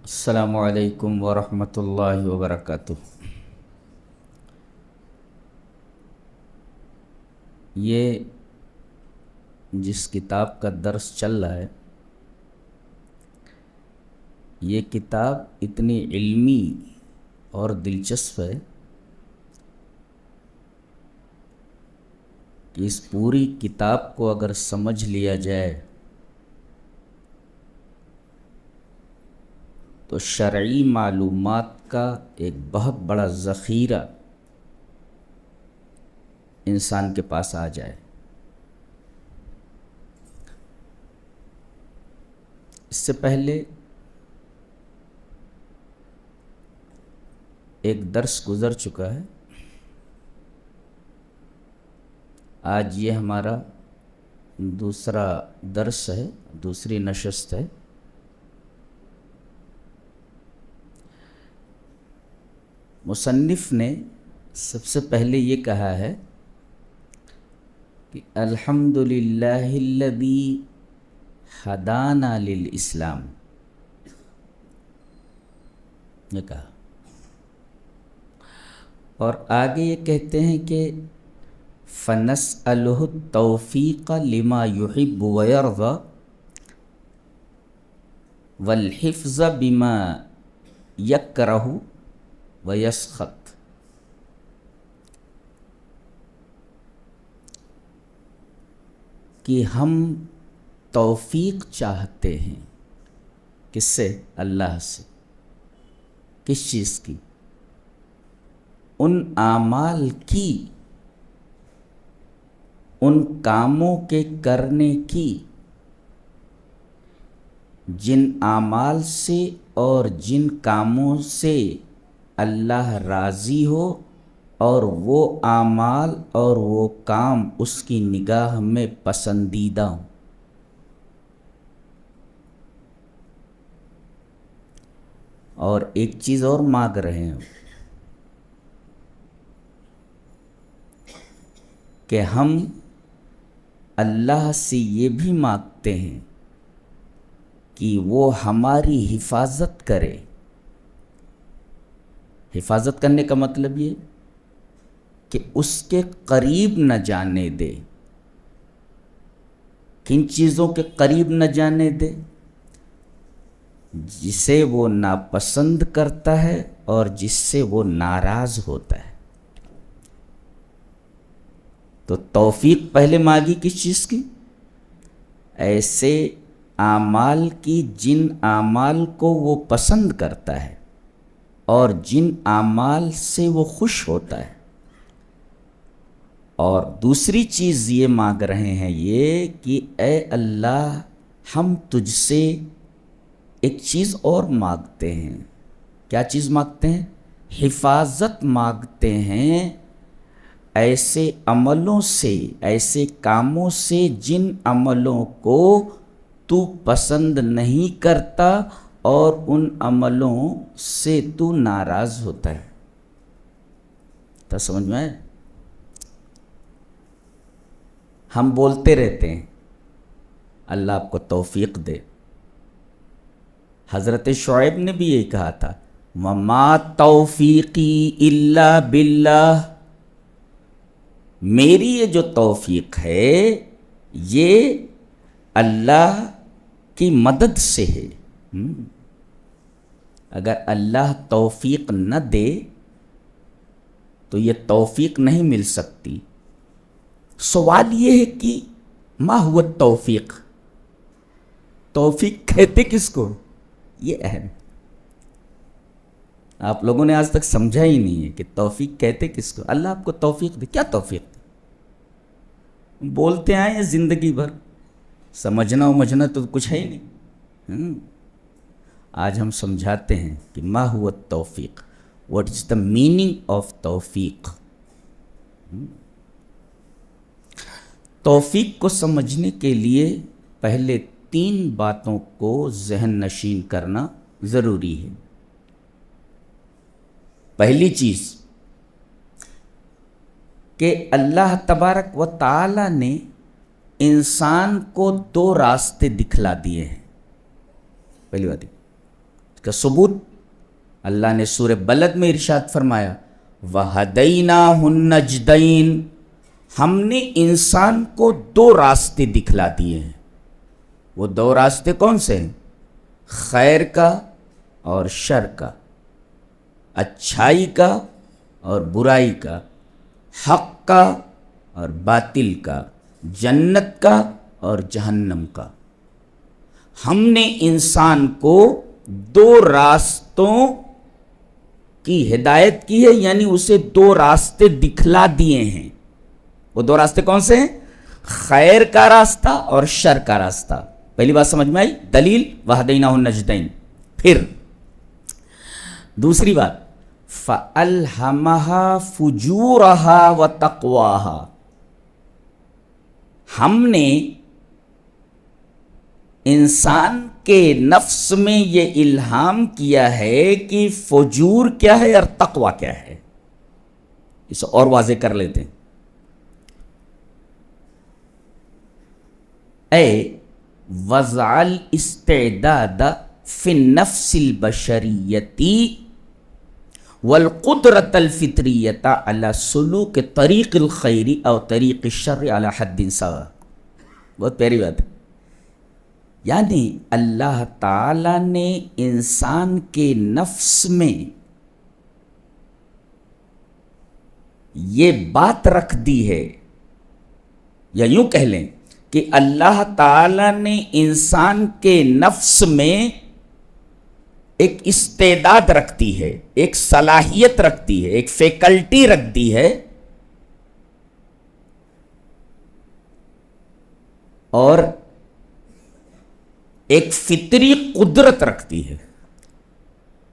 السلام علیکم ورحمۃ اللہ وبرکاتہ۔ یہ جس کتاب کا درس چل رہا ہے، یہ کتاب اتنی علمی اور دلچسپ ہے کہ اس پوری کتاب کو اگر سمجھ لیا جائے تو شرعی معلومات کا ایک بہت بڑا ذخیرہ انسان کے پاس آ جائے۔ اس سے پہلے ایک درس گزر چکا ہے، آج یہ ہمارا دوسرا درس ہے، دوسری نشست ہے۔ مصنف نے سب سے پہلے یہ کہا ہے کہ الحمدللہ الذی ہدانا للاسلام، یہ کہا، اور آگے یہ کہتے ہیں کہ فنسألہ التوفیق لما یحب ویرضی والحفظ بما یکرہ ویسخط۔ کہ ہم توفیق چاہتے ہیں، کس سے؟ اللہ سے۔ کس چیز کی؟ ان اعمال کی، ان کاموں کے کرنے کی جن اعمال سے اور جن کاموں سے اللہ راضی ہو اور وہ اعمال اور وہ کام اس کی نگاہ میں پسندیدہ ہوں۔ اور ایک چیز اور مانگ رہے ہیں کہ ہم اللہ سے یہ بھی مانگتے ہیں کہ وہ ہماری حفاظت کرے۔ حفاظت کرنے کا مطلب یہ کہ اس کے قریب نہ جانے دے۔ کن چیزوں کے قریب نہ جانے دے؟ جسے وہ ناپسند کرتا ہے اور جس سے وہ ناراض ہوتا ہے۔ تو توفیق پہلے مانگی کس چیز کی؟ ایسے اعمال کی جن اعمال کو وہ پسند کرتا ہے اور جن اعمال سے وہ خوش ہوتا ہے۔ اور دوسری چیز یہ مانگ رہے ہیں یہ کہ اے اللہ، ہم تجھ سے ایک چیز اور مانگتے ہیں۔ کیا چیز مانگتے ہیں؟ حفاظت مانگتے ہیں ایسے عملوں سے، ایسے کاموں سے جن عملوں کو تو پسند نہیں کرتا اور ان عملوں سے تو ناراض ہوتا ہے۔ تو سمجھ میں آئے؟ ہم بولتے رہتے ہیں اللہ آپ کو توفیق دے۔ حضرت شعیب نے بھی یہی کہا تھا، وَمَا تَوْفِيقِي إِلَّا بِاللَّهِ، میری یہ جو توفیق ہے یہ اللہ کی مدد سے ہے۔ اگر اللہ توفیق نہ دے تو یہ توفیق نہیں مل سکتی۔ سوال یہ ہے کہ ما ہوا التوفیق، توفیق کہتے کس کو؟ یہ اہم، آپ لوگوں نے آج تک سمجھا ہی نہیں ہے کہ توفیق کہتے کس کو۔ اللہ آپ کو توفیق دے، کیا توفیق دے؟ بولتے آئے ہیں زندگی بھر، سمجھنا ومجھنا تو کچھ ہے ہی نہیں۔ آج ہم سمجھاتے ہیں کہ ما ہوا التوفیق، what is the meaning of توفیق۔ توفیق کو سمجھنے کے لیے پہلے 3 باتوں کو ذہن نشین کرنا ضروری ہے۔ پہلی چیز کہ اللہ تبارک و تعالی نے انسان کو 2 راستے دکھلا دیے ہیں۔ پہلی بات کا ثبوت اللہ نے سورہ بلد میں ارشاد فرمایا وَهَدَيْنَاهُ النَّجْدَيْنِ، ہم نے انسان کو دو راستے دکھلا دیے ہیں۔ وہ دو راستے کون سے ہیں؟ خیر کا اور شر کا، اچھائی کا اور برائی کا، حق کا اور باطل کا، جنت کا اور جہنم کا۔ ہم نے انسان کو دو راستوں کی ہدایت کی ہے، یعنی اسے دو راستے دکھلا دیے ہیں۔ وہ دو راستے کون سے ہیں؟ خیر کا راستہ اور شر کا راستہ۔ پہلی بات سمجھ میں آئی؟ دلیل وَهَدَيْنَاهُ النَّجْدَيْنِ۔ پھر دوسری بات فَأَلْهَمَهَا فُجُورَهَا وَتَقْوَاهَا، ہم نے انسان کے نفس میں یہ الہام کیا ہے کہ فجور کیا ہے اور تقوی کیا ہے۔ اسے اور واضح کر لیتے ہیں۔ اے وضع الاستعداد فی النفس البشریتی والقدرت الفطریت علی سلوک طریق الخیر او طریق الشر علی حد سوا۔ بہت پیاری بات ہے، یعنی اللہ تعالی نے انسان کے نفس میں یہ بات رکھ دی ہے، یا یوں کہہ لیں کہ اللہ تعالی نے انسان کے نفس میں ایک استعداد رکھتی ہے، ایک صلاحیت رکھتی ہے، ایک فیکلٹی رکھ دی ہے، اور ایک فطری قدرت رکھتی ہے۔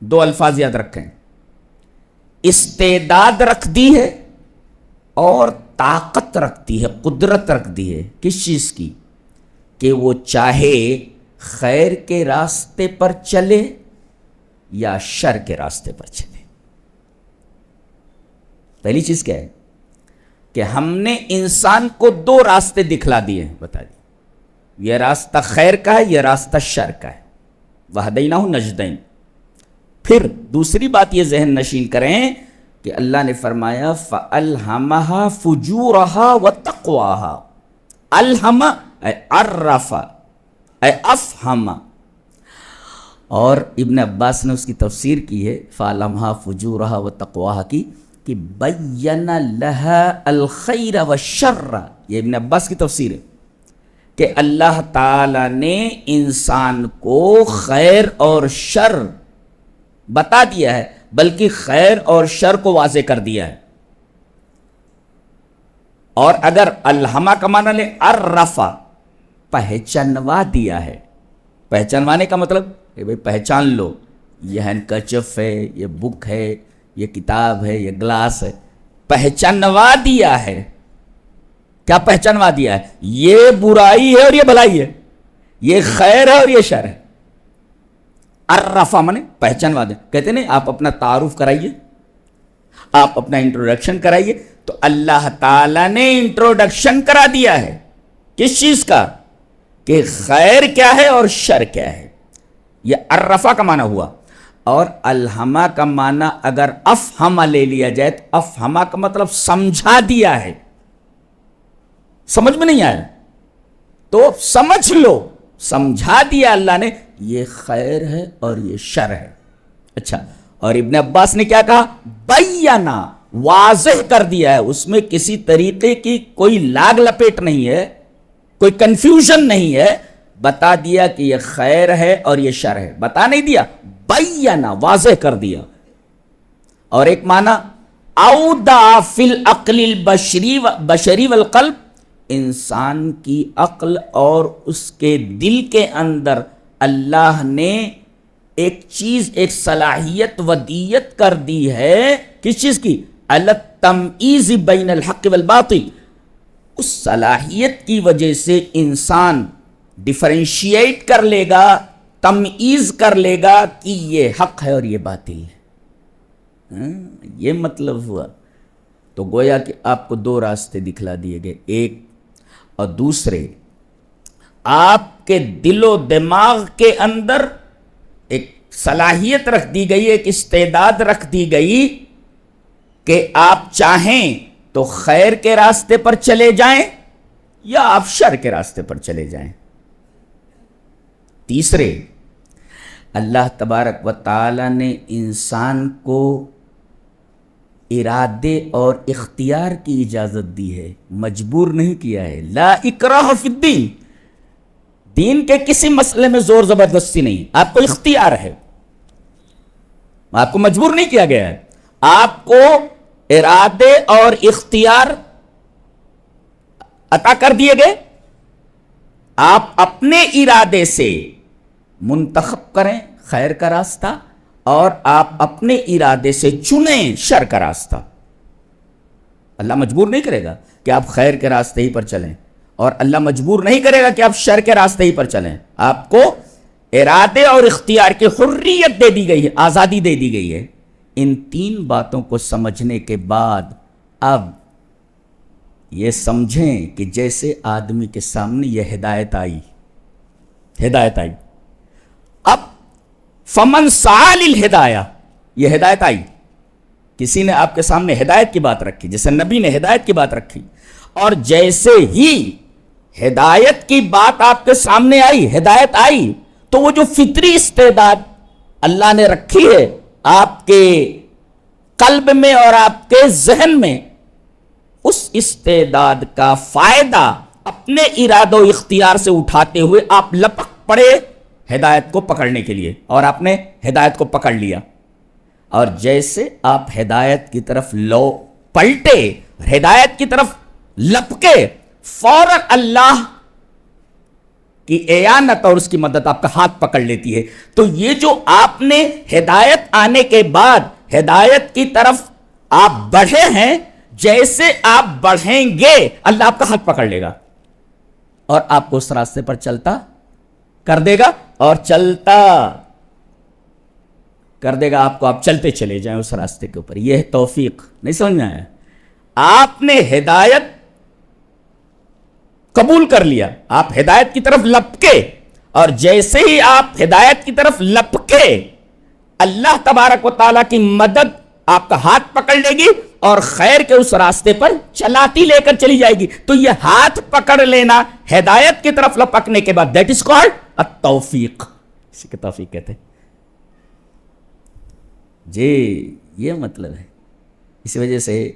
دو الفاظ یاد رکھیں، استعداد رکھ دی ہے اور طاقت رکھتی ہے، قدرت رکھ دی ہے۔ کس چیز کی؟ کہ وہ چاہے خیر کے راستے پر چلے یا شر کے راستے پر چلے۔ پہلی چیز کیا ہے؟ کہ ہم نے انسان کو دو راستے دکھلا دیے ہیں، بتا دیے، یہ راستہ خیر کا ہے، یہ راستہ شر کا ہے۔ وَهَدَيْنَاهُ النَّجْدَيْنِ۔ پھر دوسری بات یہ ذہن نشین کریں کہ اللہ نے فرمایا فَأَلْهَمَهَا فُجُورَهَا وَتَقْوَاهَا۔ الہم اے عرف اے افہم، اور ابن عباس نے اس کی تفسیر کی ہے فَأَلْهَمَهَا فُجُورَهَا وَتَقْوَاهَا کی، کہ بَيَّنَ لَهَا الْخَيْرَ وَالشَّرَّ۔ یہ ابن عباس کی تفسیر ہے کہ اللہ تعالی نے انسان کو خیر اور شر بتا دیا ہے، بلکہ خیر اور شر کو واضح کر دیا ہے۔ اور اگر الہما کا معنی لے عرفا، پہچانوا دیا ہے۔ پہچانوانے کا مطلب کہ بھئی پہچان لو، یہ ہینڈکرچف ہے، یہ بک ہے، یہ کتاب ہے، یہ گلاس ہے، پہچانوا دیا ہے۔ کیا پہچانوا دیا ہے؟ یہ برائی ہے اور یہ بھلائی ہے، یہ خیر ہے اور یہ شر ہے۔ عرفا مانے پہچانوا دیں۔ کہتے نہیں آپ اپنا تعارف کرائیے، آپ اپنا انٹروڈکشن کرائیے، تو اللہ تعالیٰ نے انٹروڈکشن کرا دیا ہے۔ کس چیز کا؟ کہ خیر کیا ہے اور شر کیا ہے۔ یہ عرفا کا معنی ہوا۔ اور الہما کا معنی اگر افہما لے لیا جائے تو افہما کا مطلب سمجھا دیا ہے۔ سمجھ میں نہیں آیا تو سمجھ لو، سمجھا دیا اللہ نے، یہ خیر ہے اور یہ شر ہے۔ اچھا، اور ابن عباس نے کیا کہا؟ بینا، واضح کر دیا ہے، اس میں کسی طریقے کی کوئی لاگ لپیٹ نہیں ہے، کوئی کنفیوژن نہیں ہے، بتا دیا کہ یہ خیر ہے اور یہ شر ہے۔ بتا نہیں دیا، بینا، واضح کر دیا۔ اور ایک معنی اودع فی العقل البشری والقلب، انسان کی عقل اور اس کے دل کے اندر اللہ نے ایک چیز، ایک صلاحیت ودیت کر دی ہے۔ کس چیز کی؟ التمییز بین الحق والباطل۔ اس صلاحیت کی وجہ سے انسان ڈیفرینشیٹ کر لے گا، تمییز کر لے گا کہ یہ حق ہے اور یہ باطل ہے۔ یہ مطلب ہوا۔ تو گویا کہ آپ کو دو راستے دکھلا دیے گئے، ایک اور دوسرے آپ کے دل و دماغ کے اندر ایک صلاحیت رکھ دی گئی، ایک استعداد رکھ دی گئی کہ آپ چاہیں تو خیر کے راستے پر چلے جائیں یا آپ شر کے راستے پر چلے جائیں۔ تیسرے، اللہ تبارک و تعالی نے انسان کو ارادے اور اختیار کی اجازت دی ہے، مجبور نہیں کیا ہے۔ لا اکراہ فی الدین، دین کے کسی مسئلے میں زور زبردستی نہیں، آپ کو اختیار ہے، آپ کو مجبور نہیں کیا گیا ہے، آپ کو ارادے اور اختیار عطا کر دیے گئے، آپ اپنے ارادے سے منتخب کریں خیر کا راستہ اور آپ اپنے ارادے سے چنیں شر کا راستہ۔ اللہ مجبور نہیں کرے گا کہ آپ خیر کے راستے ہی پر چلیں، اور اللہ مجبور نہیں کرے گا کہ آپ شر کے راستے ہی پر چلیں۔ آپ کو ارادے اور اختیار کی حریت دے دی گئی ہے، آزادی دے دی گئی ہے۔ ان تین باتوں کو سمجھنے کے بعد اب یہ سمجھیں کہ جیسے آدمی کے سامنے یہ ہدایت آئی، اب فمن سعی للہدایہ، یہ ہدایت آئی، کسی نے آپ کے سامنے ہدایت کی بات رکھی، جیسے نبی نے ہدایت کی بات رکھی، اور جیسے ہی ہدایت کی بات آپ کے سامنے آئی، ہدایت آئی، تو وہ جو فطری استعداد اللہ نے رکھی ہے آپ کے قلب میں اور آپ کے ذہن میں، اس استعداد کا فائدہ اپنے ارادہ و اختیار سے اٹھاتے ہوئے آپ لپک پڑے ہدایت کو پکڑنے کے لیے، اور آپ نے ہدایت کو پکڑ لیا۔ اور جیسے آپ ہدایت کی طرف پلٹے، ہدایت کی طرف لپکے، فوراً اللہ کی اعانت اور اس کی مدد آپ کا ہاتھ پکڑ لیتی ہے۔ تو یہ جو آپ نے ہدایت آنے کے بعد ہدایت کی طرف آپ بڑھے ہیں، جیسے آپ بڑھیں گے اللہ آپ کا ہاتھ پکڑ لے گا اور آپ کو اس راستے پر چلتا کر دے گا، اور چلتا کر دے گا آپ کو، آپ چلتے چلے جائیں اس راستے کے اوپر۔ یہ توفیق نہیں سمجھ میں آیا؟ آپ نے ہدایت قبول کر لیا، آپ ہدایت کی طرف لپکے، اور جیسے ہی آپ ہدایت کی طرف لپکے اللہ تبارک و تعالیٰ کی مدد آپ کا ہاتھ پکڑ لے گی اور خیر کے اس راستے پر چلاتی لے کر چلی جائے گی۔ تو یہ ہاتھ پکڑ لینا ہدایت کی طرف لپکنے کے بعد، دیٹ از کالڈ التوفیق، اسی کے توفیق کہتے ہیں جی۔ یہ مطلب ہے، اسی وجہ سے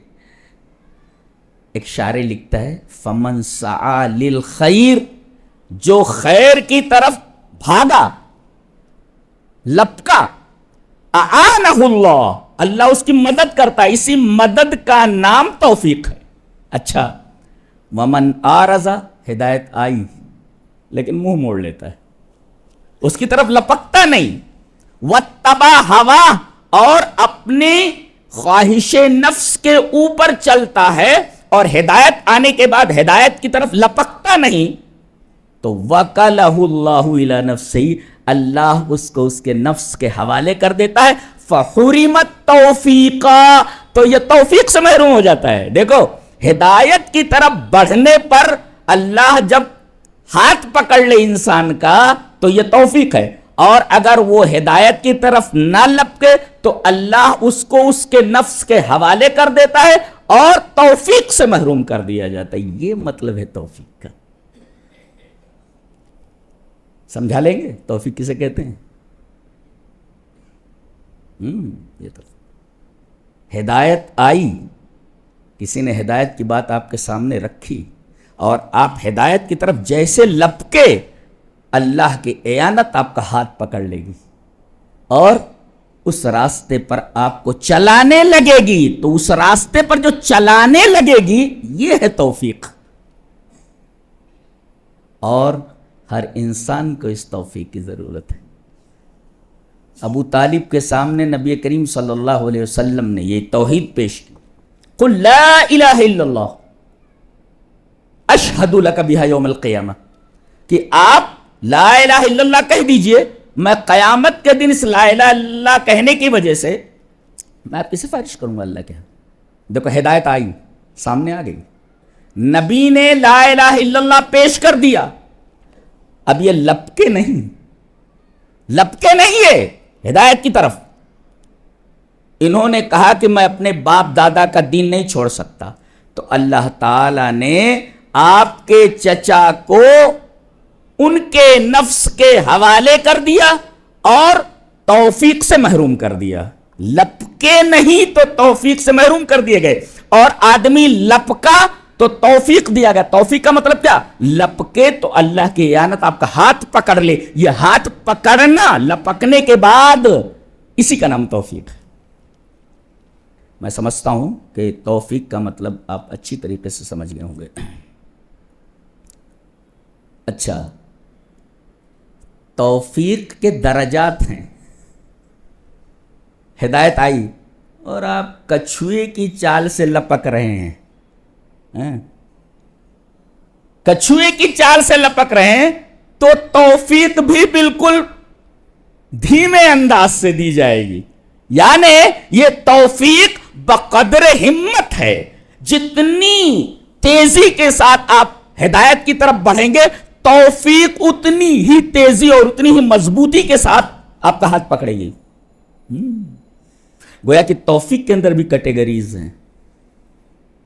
ایک شاعر لکھتا ہے فمن سعی للخیر، جو خیر کی طرف بھاگا، لپکا، اعانہ اللہ، اللہ اس کی مدد کرتا ہے، اسی مدد کا نام توفیق ہے۔ اچھا، ومن اعرض، ہدایت آئی لیکن منہ موڑ لیتا ہے، اس کی طرف لپکتا نہیں، واتبع ہوا، اور اپنے خواہش نفس کے اوپر چلتا ہے اور ہدایت آنے کے بعد ہدایت کی طرف لپکتا نہیں، تو وَكَلَهُ اللَّهُ إِلَى نَفْسِهِ، اللہ اس کو اس کے نفس کے حوالے کر دیتا ہے، فَحُرِمَتْ تَوْفِيقًا، تو یہ توفیق سے محروم ہو جاتا ہے۔ دیکھو، ہدایت کی طرف بڑھنے پر اللہ جب ہاتھ پکڑ لے انسان کا تو یہ توفیق ہے، اور اگر وہ ہدایت کی طرف نہ لپکے تو اللہ اس کو اس کے نفس کے حوالے کر دیتا ہے اور توفیق سے محروم کر دیا جاتا ہے۔ یہ مطلب ہے توفیق کا۔ سمجھا لیں گے توفیق کسے کہتے ہیں؟ یہ تو ہدایت آئی، کسی نے ہدایت کی بات آپ کے سامنے رکھی اور آپ ہدایت کی طرف جیسے لپکے، اللہ کی اعانت آپ کا ہاتھ پکڑ لے گی اور اس راستے پر آپ کو چلانے لگے گی۔ تو اس راستے پر جو چلانے لگے گی یہ ہے توفیق، اور ہر انسان کو اس توفیق کی ضرورت ہے۔ ابو طالب کے سامنے نبی کریم صلی اللہ علیہ وسلم نے یہ توحید پیش کی، قل لا الہ الا اللہ اشہد لک بہا یوم القیامہ، کہ آپ لا الہ الا اللہ کہہ دیجئے، میں قیامت کے دن اس لا الہ الا اللہ کہنے کی وجہ سے میں آپ کی سفارش کروں گا اللہ کے ہاں۔ دیکھو ہدایت آئی، سامنے آ گئی، نبی نے لا الہ الا اللہ پیش کر دیا، اب یہ لپکے نہیں ہے، ہدایت کی طرف. انہوں نے کہا کہ میں اپنے باپ دادا کا دین نہیں چھوڑ سکتا، تو اللہ تعالی نے آپ کے چچا کو ان کے نفس کے حوالے کر دیا اور توفیق سے محروم کر دیا. لپکے نہیں تو توفیق سے محروم کر دیے گئے، اور آدمی لپکا تو توفیق دیا گیا. توفیق کا مطلب کیا؟ لپکے تو اللہ کی اعانت، آپ کا ہاتھ پکڑ لے. یہ ہاتھ پکڑنا لپکنے کے بعد، اسی کا نام توفیق ہے. میں سمجھتا ہوں کہ توفیق کا مطلب آپ اچھی طریقے سے سمجھ گئے ہوں گے. اچھا، توفیق کے درجات ہیں. ہدایت آئی اور آپ کچھوے کی چال سے لپک رہے ہیں. کچھوے کی چال سے لپک رہے ہیں تو توفیق بھی بالکل دھیمے انداز سے دی جائے گی. یعنی یہ توفیق بقدر ہمت ہے. جتنی تیزی کے ساتھ آپ ہدایت کی طرف بڑھیں گے، توفیق اتنی ہی تیزی اور اتنی ہی مضبوطی کے ساتھ آپ کا ہاتھ پکڑے گی. گویا کہ توفیق کے اندر بھی کیٹیگریز ہیں.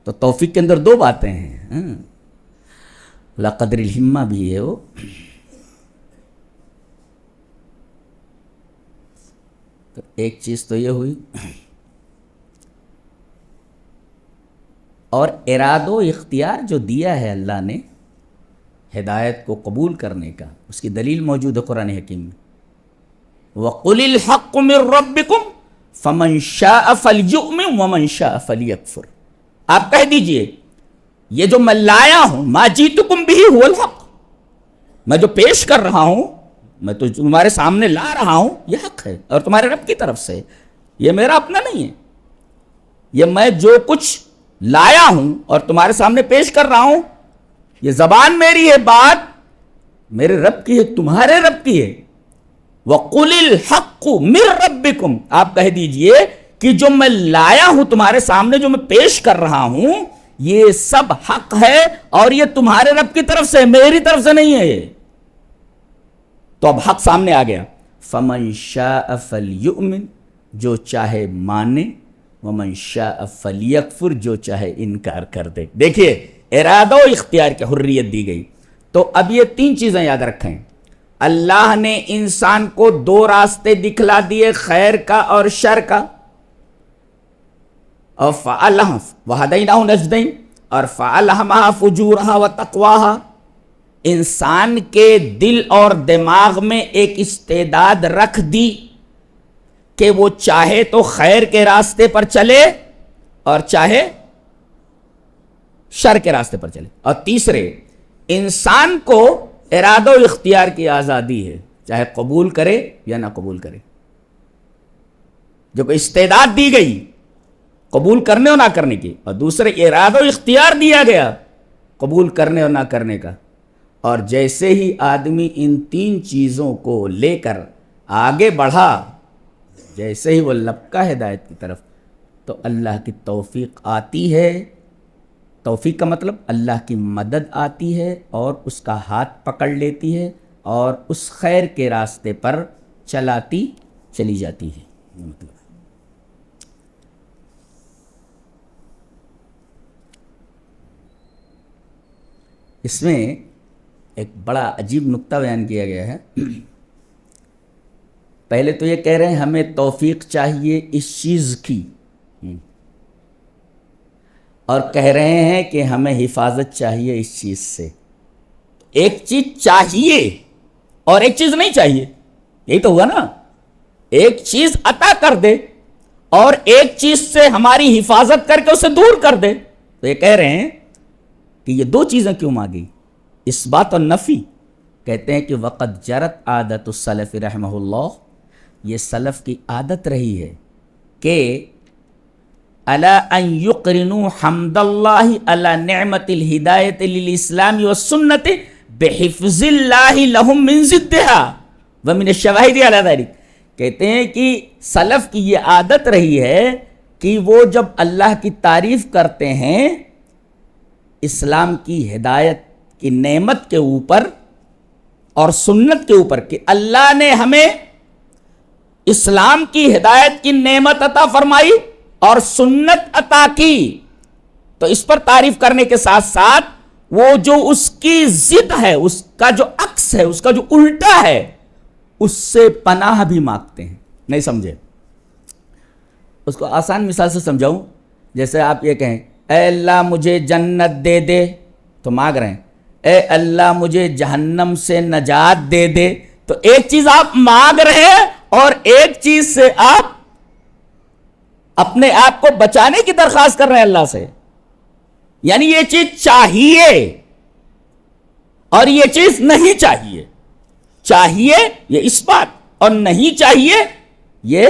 تو توفیق کے اندر دو باتیں ہیں. قدر الہمہ بھی ہے وہ. تو ایک چیز تو یہ ہوئی، اور ارادہ و اختیار جو دیا ہے اللہ نے ہدایت کو قبول کرنے کا، اس کی دلیل موجود ہے قرآن حکیم میں. وَقُلِ الْحَقُّ مِن رَبِّكُمْ فَمَنْ شَاءَ فَلْيُؤْمِنْ وَمَنْ شَاءَ فَلْيَكْفُرْ. آپ کہہ دیجئے یہ جو میں لایا ہوں، مَا جِئْتُكُمْ بِهِ هُوَ الْحَقُّ، میں جو پیش کر رہا ہوں، میں تو تمہارے سامنے لا رہا ہوں، یہ حق ہے اور تمہارے رب کی طرف سے. یہ میرا اپنا نہیں ہے. یہ میں جو کچھ لایا ہوں اور تمہارے سامنے پیش کر رہا ہوں، یہ زبان میری ہے، بات میرے رب کی ہے، تمہارے رب کی ہے. وَقُلِ الْحَقُّ مِن رَبِّكُمْ، آپ کہہ دیجئے کہ جو میں لایا ہوں تمہارے سامنے، جو میں پیش کر رہا ہوں، یہ سب حق ہے اور یہ تمہارے رب کی طرف سے، میری طرف سے نہیں ہے. یہ تو اب حق سامنے آ گیا. فَمَنْ شَاءَ فَلْيُؤْمِنْ، جو چاہے مانے، وَمَنْ شَاءَ فَلْيَكْفُرْ، جو چاہے انکار کر دے. دیکھیے ارادہ و اختیار کی حریت دی گئی. تو اب یہ تین چیزیں یاد رکھیں. اللہ نے انسان کو دو راستے دکھلا دیے، خیر کا اور شر کا. اور فَأَلْهَمَ وَهَدَيْنَاهُ النَّجْدَيْنِ، اور فَأَلْهَمَهَا فُجُورَهَا وَتَقْوَاهَا. انسان کے دل اور دماغ میں ایک استعداد رکھ دی کہ وہ چاہے تو خیر کے راستے پر چلے اور چاہے شر کے راستے پر چلے. اور تیسرے، انسان کو ارادہ و اختیار کی آزادی ہے، چاہے قبول کرے یا نہ قبول کرے. جو کہ استعداد دی گئی قبول کرنے اور نہ کرنے کی، اور دوسرے ارادہ و اختیار دیا گیا قبول کرنے اور نہ کرنے کا. اور جیسے ہی آدمی ان تین چیزوں کو لے کر آگے بڑھا، جیسے ہی وہ لپکا ہدایت کی طرف، تو اللہ کی توفیق آتی ہے. توفیق کا مطلب اللہ کی مدد آتی ہے اور اس کا ہاتھ پکڑ لیتی ہے اور اس خیر کے راستے پر چلاتی چلی جاتی ہے. اس میں ایک بڑا عجیب نکتہ بیان کیا گیا ہے. پہلے تو یہ کہہ رہے ہیں ہمیں توفیق چاہیے اس چیز کی، اور کہہ رہے ہیں کہ ہمیں حفاظت چاہیے اس چیز سے. ایک چیز چاہیے اور ایک چیز نہیں چاہیے، یہی تو ہوا نا. ایک چیز عطا کر دے اور ایک چیز سے ہماری حفاظت کر کے اسے دور کر دے. تو یہ کہہ رہے ہیں کہ یہ دو چیزیں کیوں مانگی؟ اس بات اور نفی. کہتے ہیں کہ وقت جرت عادت السلف رحمہ اللہ، یہ سلف کی عادت رہی ہے کہ الا ان یقرنوا حمد اللہ علی نعمت الہدایت للاسلام والسنت بحفظ اللہ لهم من ضدها ومن الشواہد علی ذلک. کہتے ہیں کہ سلف کی یہ عادت رہی ہے کہ وہ جب اللہ کی تعریف کرتے ہیں اسلام کی ہدایت کی نعمت کے اوپر اور سنت کے اوپر، کہ اللہ نے ہمیں اسلام کی ہدایت کی نعمت عطا فرمائی اور سنت عطا کی، تو اس پر تعریف کرنے کے ساتھ ساتھ وہ جو اس کی ضد ہے، اس کا جو عکس ہے، اس کا جو الٹا ہے، اس سے پناہ بھی مانگتے ہیں۔ نہیں سمجھے؟ اس کو آسان مثال سے سمجھاؤں، جیسے آپ یہ کہیں اے اللہ مجھے جنت دے دے، تو مانگ رہے ہیں اے اللہ مجھے جہنم سے نجات دے دے، تو ایک چیز آپ مانگ رہے ہیں اور ایک چیز سے آپ اپنے آپ کو بچانے کی درخواست کر رہے ہیں اللہ سے۔ یعنی یہ چیز چاہیے اور یہ چیز نہیں چاہیے، چاہیے یہ اس بات اور نہیں چاہیے یہ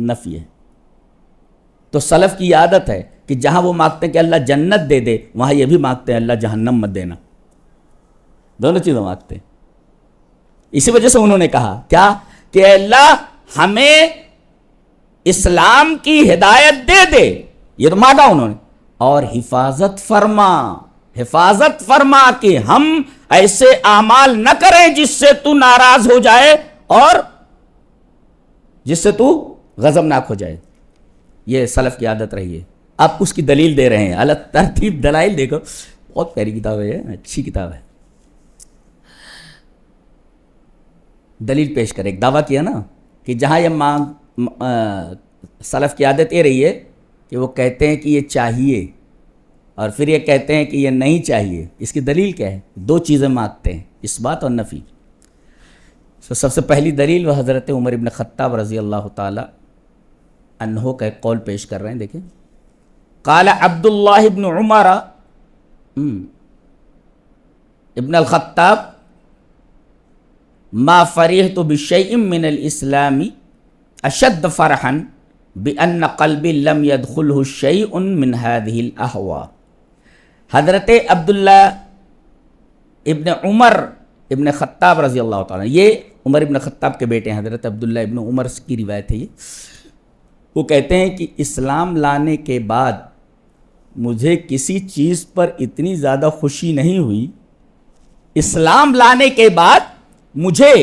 نفی ہے۔ تو سلف کی عادت ہے کہ جہاں وہ مانگتے ہیں کہ اللہ جنت دے دے، وہاں یہ بھی مانگتے ہیں اللہ جہنم مت دینا، دونوں چیزیں مانگتے ہیں۔ اسی وجہ سے انہوں نے کہا کیا کہ اے اللہ ہمیں اسلام کی ہدایت دے دے، یہ تو مانگا انہوں نے، اور حفاظت فرما کہ ہم ایسے اعمال نہ کریں جس سے تو ناراض ہو جائے اور جس سے تو غضبناک ہو جائے۔ یہ سلف کی عادت رہی ہے۔ آپ اس کی دلیل دے رہے ہیں، الگ ترتیب دلائل دیکھو، بہت پیاری کتاب ہے، اچھی کتاب ہے۔ دلیل پیش کرے، ایک دعویٰ کیا نا کہ جہاں یہ سلف کی عادت یہ رہی ہے کہ وہ کہتے ہیں کہ یہ چاہیے اور پھر یہ کہتے ہیں کہ یہ نہیں چاہیے، اس کی دلیل کیا ہے؟ دو چیزیں مانگتے ہیں، اثبات اور نفی۔ سب سے پہلی دلیل وہ حضرت عمر ابن خطاب رضی اللہ تعالی عنہ کا ایک قول پیش کر رہے ہیں، دیکھیں۔ قال عبداللہ ابن عمر ابن الخطاب ما فرحت بشیء من الاسلام اشد فرحا بان قلبی لم يدخله شیء من هذه الاهواء۔ حضرت عبداللہ ابن عمر ابن خطاب رضی اللہ تعالیٰ، یہ عمر ابن خطاب کے بیٹے ہیں، حضرت عبداللہ ابن عمر کی روایت ہے یہ۔ وہ کہتے ہیں کہ اسلام لانے کے بعد مجھے کسی چیز پر اتنی زیادہ خوشی نہیں ہوئی، اسلام لانے کے بعد مجھے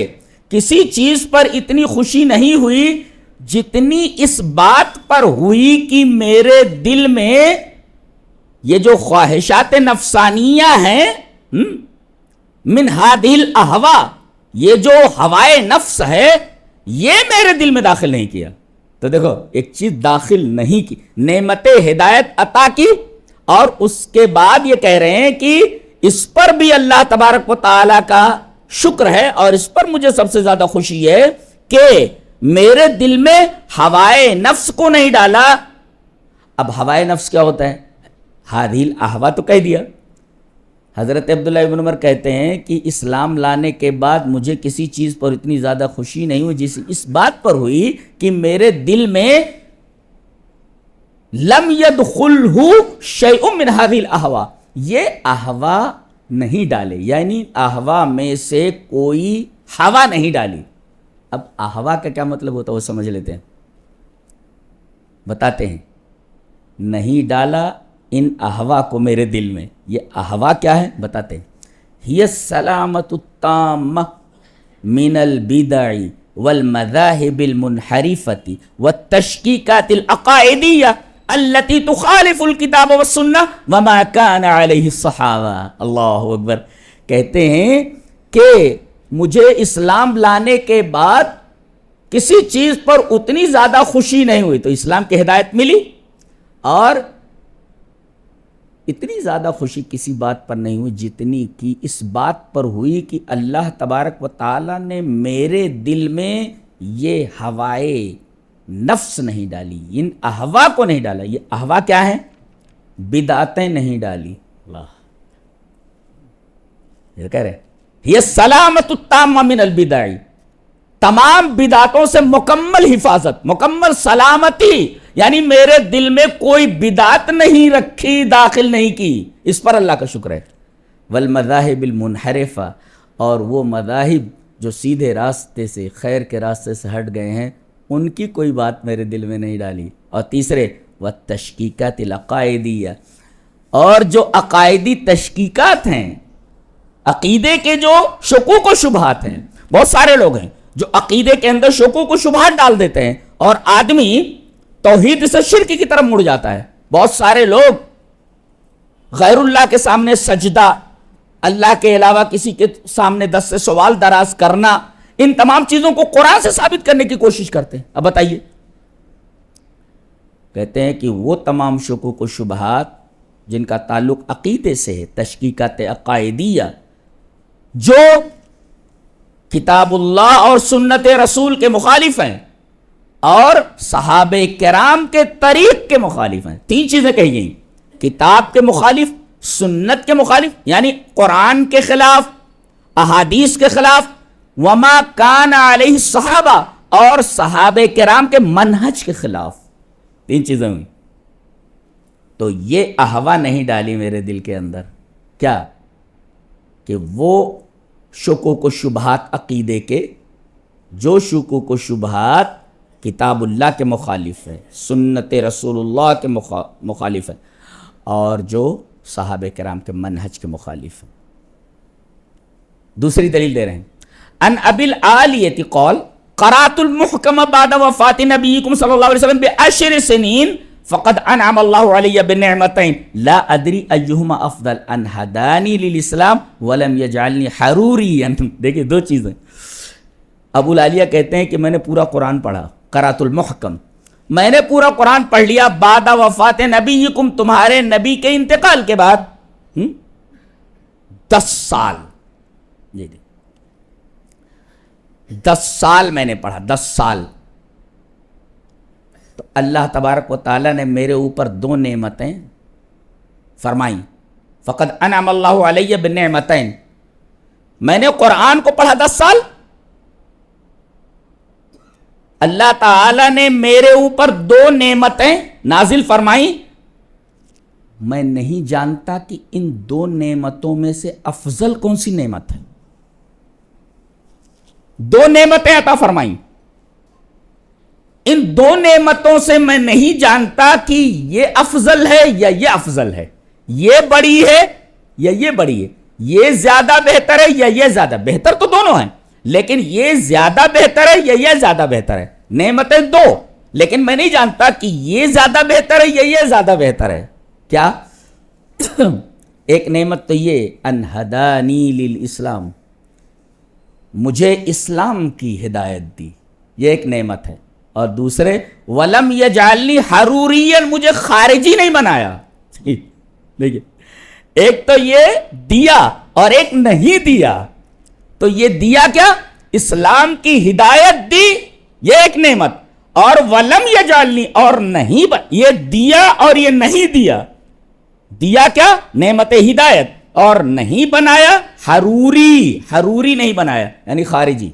کسی چیز پر اتنی خوشی نہیں ہوئی جتنی اس بات پر ہوئی کہ میرے دل میں یہ جو خواہشات نفسانیہ ہیں، من هذه الاهواء، یہ جو ہوائے نفس ہے، یہ میرے دل میں داخل نہیں کیا۔ تو دیکھو ایک چیز داخل نہیں کی، نعمت ہدایت عطا کی، اور اس کے بعد یہ کہہ رہے ہیں کہ اس پر بھی اللہ تبارک و تعالیٰ کا شکر ہے، اور اس پر مجھے سب سے زیادہ خوشی ہے کہ میرے دل میں ہوائے نفس کو نہیں ڈالا۔ اب ہوائے نفس کیا ہوتا ہے؟ هذه الاهواء تو کہہ دیا۔ حضرت عبداللہ ابن عمر کہتے ہیں کہ اسلام لانے کے بعد مجھے کسی چیز پر اتنی زیادہ خوشی نہیں ہوئی جس اس بات پر ہوئی کہ میرے دل میں لم يدخلہ شیء من هذه الاهواء، یہ احوا نہیں ڈالے، یعنی احوا میں سے کوئی ہوا نہیں ڈالی۔ اب احوا کا کیا مطلب ہوتا ہے وہ سمجھ لیتے ہیں، بتاتے ہیں۔ نہیں ڈالا ان احوا کو میرے دل میں، یہ احوا کیا ہے بتاتے ہیں۔ ہی السلامۃ التامہ من البدع والمذاہب المنحرفۃ والتشکیکات العقائدیہ التي تخالف الکتاب والسنہ وما كان علیہ الصحابہ۔ اللہ اکبر۔ کہتے ہیں کہ مجھے اسلام لانے کے بعد کسی چیز پر اتنی زیادہ خوشی نہیں ہوئی، تو اسلام کی ہدایت ملی، اور اتنی زیادہ خوشی کسی بات پر نہیں ہوئی جتنی کی اس بات پر ہوئی کہ اللہ تبارک و تعالیٰ نے میرے دل میں یہ ہوائے نفس نہیں ڈالی، ان احوا کو نہیں ڈالا۔ یہ احوا کیا ہے؟ بدعتیں نہیں ڈالی۔ اللہ یہ کہہ رہے یہ سلامت التامہ من البدع، تمام بدعتوں سے مکمل حفاظت، مکمل سلامتی، یعنی میرے دل میں کوئی بدعت نہیں رکھی، داخل نہیں کی، اس پر اللہ کا شکر ہے۔ والمذاہب المنحرفہ، اور وہ مذاہب جو سیدھے راستے سے، خیر کے راستے سے ہٹ گئے ہیں، ان کی کوئی بات میرے دل میں نہیں ڈالی۔ اور تیسرے والتشکیکات العقائدیہ، اور جو عقائدی تشکیکات ہیں، عقیدے کے جو شکوک و شبہات ہیں، بہت سارے لوگ ہیں جو عقیدے کے اندر شکوک و شبہات ڈال دیتے ہیں اور آدمی توحید سے شرک کی طرف مڑ جاتا ہے. بہت سارے لوگ غیر اللہ کے سامنے سجدہ، اللہ کے علاوہ کسی کے سامنے 10 سے سوال دراز کرنا، ان تمام چیزوں کو قرآن سے ثابت کرنے کی کوشش کرتے ہیں. اب بتائیے، کہتے ہیں کہ وہ تمام شکوک و شبہات جن کا تعلق عقیدے سے ہے، تشکیکات عقائدیہ، جو کتاب اللہ اور سنت رسول کے مخالف ہیں اور صحابہ کرام کے طریق کے مخالف ہیں. 3 چیزیں کہی گئیں: کتاب کے مخالف، سنت کے مخالف یعنی قرآن کے خلاف، احادیث کے خلاف، وما کان علیہ الصحابہ اور صحابہ کرام کے منہج کے خلاف. 3 چیزیں ہوئی. تو یہ احوا نہیں ڈالی میرے دل کے اندر، کیا کہ وہ شکوک و شبہات عقیدے کے، جو شکوک و شبہات کتاب اللہ کے مخالف ہے، سنت رسول اللہ کے مخالف ہے، اور جو صحابہ کرام کے منہج کے مخالف ہیں. دوسری دلیل دے رہے ہیں، ان ابی العالیہ قال قرأت المحکم بعد وفات نبیکم صلی اللہ علیہ وسلم بعشر سنین فقد انعم اللہ علیہ بنعمتین لا ادری ایہما افضل ان ہدانی للاسلام ولم یجعلنی حروریا. دیکھیں 2 چیزیں. ابو العالیہ کہتے ہیں کہ میں نے پورا قرآن پڑھا، قرأت المحکم، میں نے پورا قرآن پڑھ لیا بعد وفات نبیکم، تمہارے نبی کے انتقال کے بعد 10 سال. 10 سال میں نے پڑھا، 10 سال. تو اللہ تبارک و تعالیٰ نے میرے اوپر 2 نعمتیں فرمائیں. فقد انعم اللہ علیہ بنعمتین، میں نے قرآن کو پڑھا 10 سال، اللہ تعالیٰ نے میرے اوپر 2 نعمتیں نازل فرمائیں. میں نہیں جانتا کہ ان 2 نعمتوں میں سے افضل کون سی نعمت ہے. 2 نعمتیں عطا فرمائیں، ان 2 نعمتوں سے میں نہیں جانتا کہ یہ افضل ہے یا یہ افضل ہے، یہ بڑی ہے یا یہ بڑی ہے، یہ زیادہ بہتر ہے یا یہ زیادہ بہتر. تو دونوں ہیں، لیکن یہ زیادہ بہتر ہے یا یہ زیادہ بہتر ہے. نعمتیں 2، لیکن میں نہیں جانتا کہ یہ زیادہ بہتر ہے یا یہ زیادہ بہتر ہے. کیا؟ ایک نعمت تو یہ ان ہدانی للاسلام، مجھے اسلام کی ہدایت دی، یہ ایک نعمت ہے. اور دوسرے ولم یجعلنی حروریا، مجھے خارجی نہیں بنایا. دیکھیے، ایک تو یہ دیا اور ایک نہیں دیا. تو یہ دیا کیا؟ اسلام کی ہدایت دی، یہ ایک نعمت. اور ولم یجعلنی، اور نہیں یہ دیا اور یہ نہیں دیا. دیا کیا؟ نعمت ہدایت، اور نہیں بنایا حروری، حروری نہیں بنایا یعنی خارجی.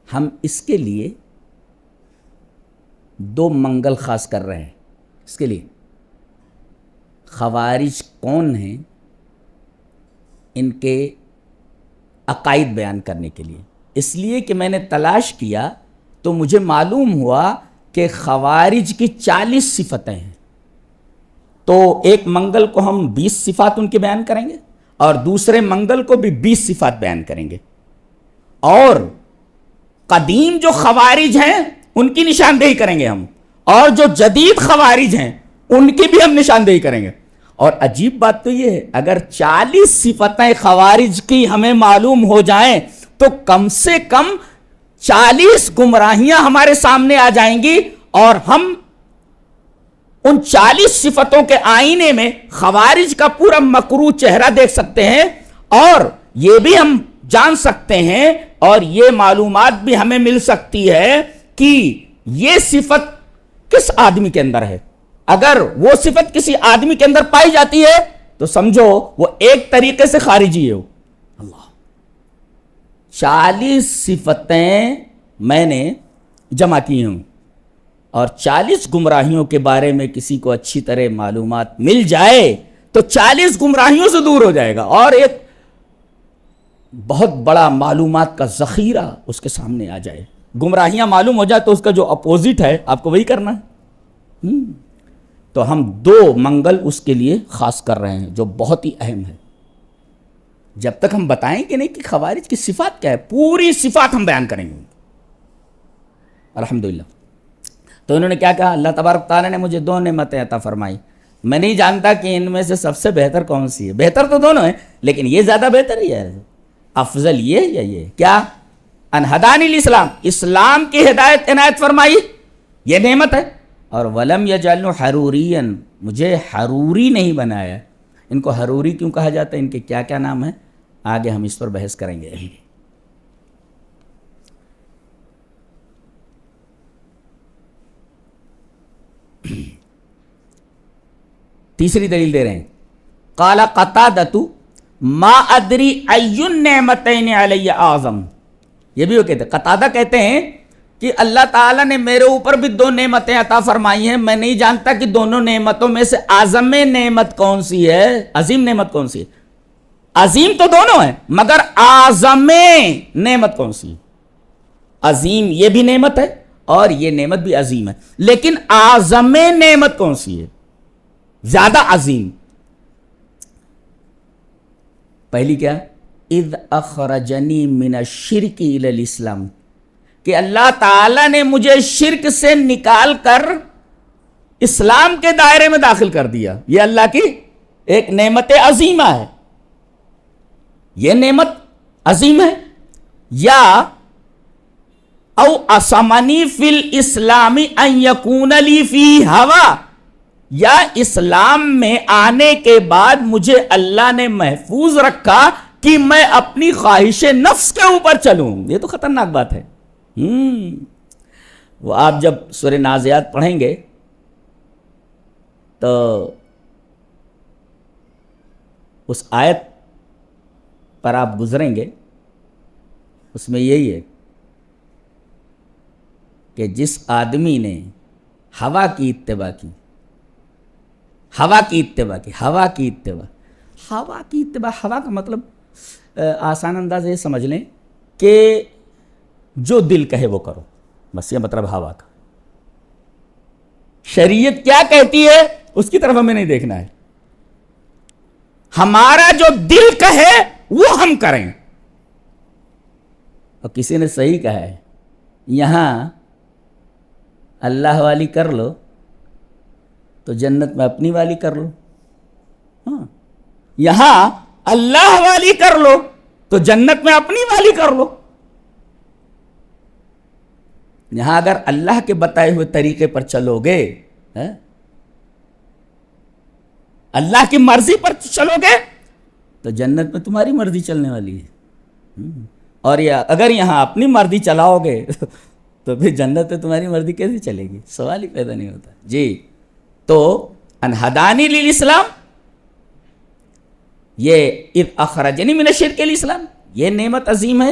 ہم اس کے لیے 2 منگل خاص کر رہے ہیں. اس کے لیے خوارج کون ہیں، ان کے عقائد بیان کرنے کے لیے. اس لیے کہ میں نے تلاش کیا تو مجھے معلوم ہوا کہ خوارج کی 40 صفتیں ہیں. تو ایک منگل کو ہم 20 صفات ان کے بیان کریں گے، اور دوسرے منگل کو بھی 20 صفات بیان کریں گے. اور قدیم جو خوارج ہیں ان کی نشاندہی کریں گے ہم، اور جو جدید خوارج ہیں ان کی بھی ہم نشاندہی کریں گے. اور عجیب بات تو یہ ہے، اگر 40 صفتیں خوارج کی ہمیں معلوم ہو جائیں تو کم سے کم 40 گمراہیاں ہمارے سامنے آ جائیں گی، اور ہم ان 40 صفتوں کے آئینے میں خوارج کا پورا مکروہ چہرہ دیکھ سکتے ہیں. اور یہ بھی ہم جان سکتے ہیں اور یہ معلومات بھی ہمیں مل سکتی ہے کہ یہ صفت کس آدمی کے اندر ہے. اگر وہ صفت کسی آدمی کے اندر پائی جاتی ہے تو سمجھو وہ ایک طریقے سے خارجی ہے. اللہ 40 صفتیں میں نے جمع کی ہوں، اور 40 گمراہیوں کے بارے میں کسی کو اچھی طرح معلومات مل جائے تو 40 گمراہیوں سے دور ہو جائے گا، اور ایک بہت بڑا معلومات کا ذخیرہ اس کے سامنے آ جائے. گمراہیاں معلوم ہو جائے تو اس کا جو اپوزٹ ہے آپ کو وہی کرنا ہے. تو ہم 2 منگل اس کے لیے خاص کر رہے ہیں جو بہت ہی اہم ہے. جب تک ہم بتائیں کہ نہیں کہ خوارج کی صفات کیا ہے، پوری صفات ہم بیان کریں گے الحمدللہ۔ تو انہوں نے کیا کہا، اللہ تبارک تعالیٰ نے مجھے 2 نعمتیں عطا فرمائی، میں نہیں جانتا کہ ان میں سے سب سے بہتر کون سی ہے۔ بہتر تو دونوں ہیں لیکن یہ زیادہ بہتر ہی ہے، افضل یہ یا یہ کیا، ان ہدانی الاسلام، اسلام کی ہدایت عنایت فرمائی، یہ نعمت ہے۔ اور ولم یجعلنی حروریا، مجھے حروری نہیں بنایا۔ ان کو حروری کیوں کہا جاتا ہے، ان کے کیا کیا نام ہیں، آگے ہم اس پر بحث کریں گے۔ تیسری دلیل دے رہے ہیں، قال قتادۃ ما ادری ای النعمتین علی اعظم، یہ بھی وہ کہتے ہیں، قتادہ کہتے ہیں کہ اللہ تعالیٰ نے میرے اوپر بھی 2 نعمتیں عطا فرمائی ہیں، میں نہیں جانتا کہ دونوں نعمتوں میں سے اعظم نعمت کون سی ہے، عظیم نعمت کون سی ہے۔ عظیم تو دونوں ہیں مگر اعظم نعمت کون سی ہے؟ عظیم یہ بھی نعمت ہے اور یہ نعمت بھی عظیم ہے، لیکن اعظم نعمت کون سی ہے، زیادہ عظیم؟ پہلی کیا، اذ اخرجنی من الشرک الی الاسلام، کہ اللہ تعالیٰ نے مجھے شرک سے نکال کر اسلام کے دائرے میں داخل کر دیا، یہ اللہ کی ایک نعمت عظیمہ ہے، یہ نعمت عظیم ہے۔ یا او اسمنی فی الاسلام ان یکون لی فی ہوا، یا اسلام میں آنے کے بعد مجھے اللہ نے محفوظ رکھا کہ میں اپنی خواہش نفس کے اوپر چلوں۔ یہ تو خطرناک بات ہے۔ وہ آپ جب سورہ نازعات پڑھیں گے تو اس آیت پر آپ گزریں گے، اس میں یہی ہے کہ جس آدمی نے ہوا کی اتباع کی، ہوا کی اتباع کی، ہوا کی اتباع، ہوا کی اتباع، ہوا کا مطلب آسان انداز یہ سمجھ لیں کہ جو دل کہے وہ کرو، بس یہ مطلب ہوا کا۔ شریعت کیا کہتی ہے اس کی طرف ہمیں نہیں دیکھنا ہے، ہمارا جو دل کہے وہ ہم کریں۔ اور کسی نے صحیح کہا ہے، یہاں اللہ والی کر لو تو جنت میں اپنی والی کر لو، ہاں، یہاں اللہ والی کر لو تو جنت میں اپنی والی کر لو۔ یہاں اگر اللہ کے بتائے ہوئے طریقے پر چلو گے، اللہ کی مرضی پر چلو گے تو جنت میں تمہاری مرضی چلنے والی ہے، اور اگر یہاں اپنی مرضی چلاؤ گے تو پھر جنت میں تمہاری مرضی کیسے چلے گی، سوال ہی پیدا نہیں ہوتا۔ جی، تو ان ہدانی للاسلام، یہ اذ اخرجنی من الشرک الاسلام، یہ نعمت عظیم ہے۔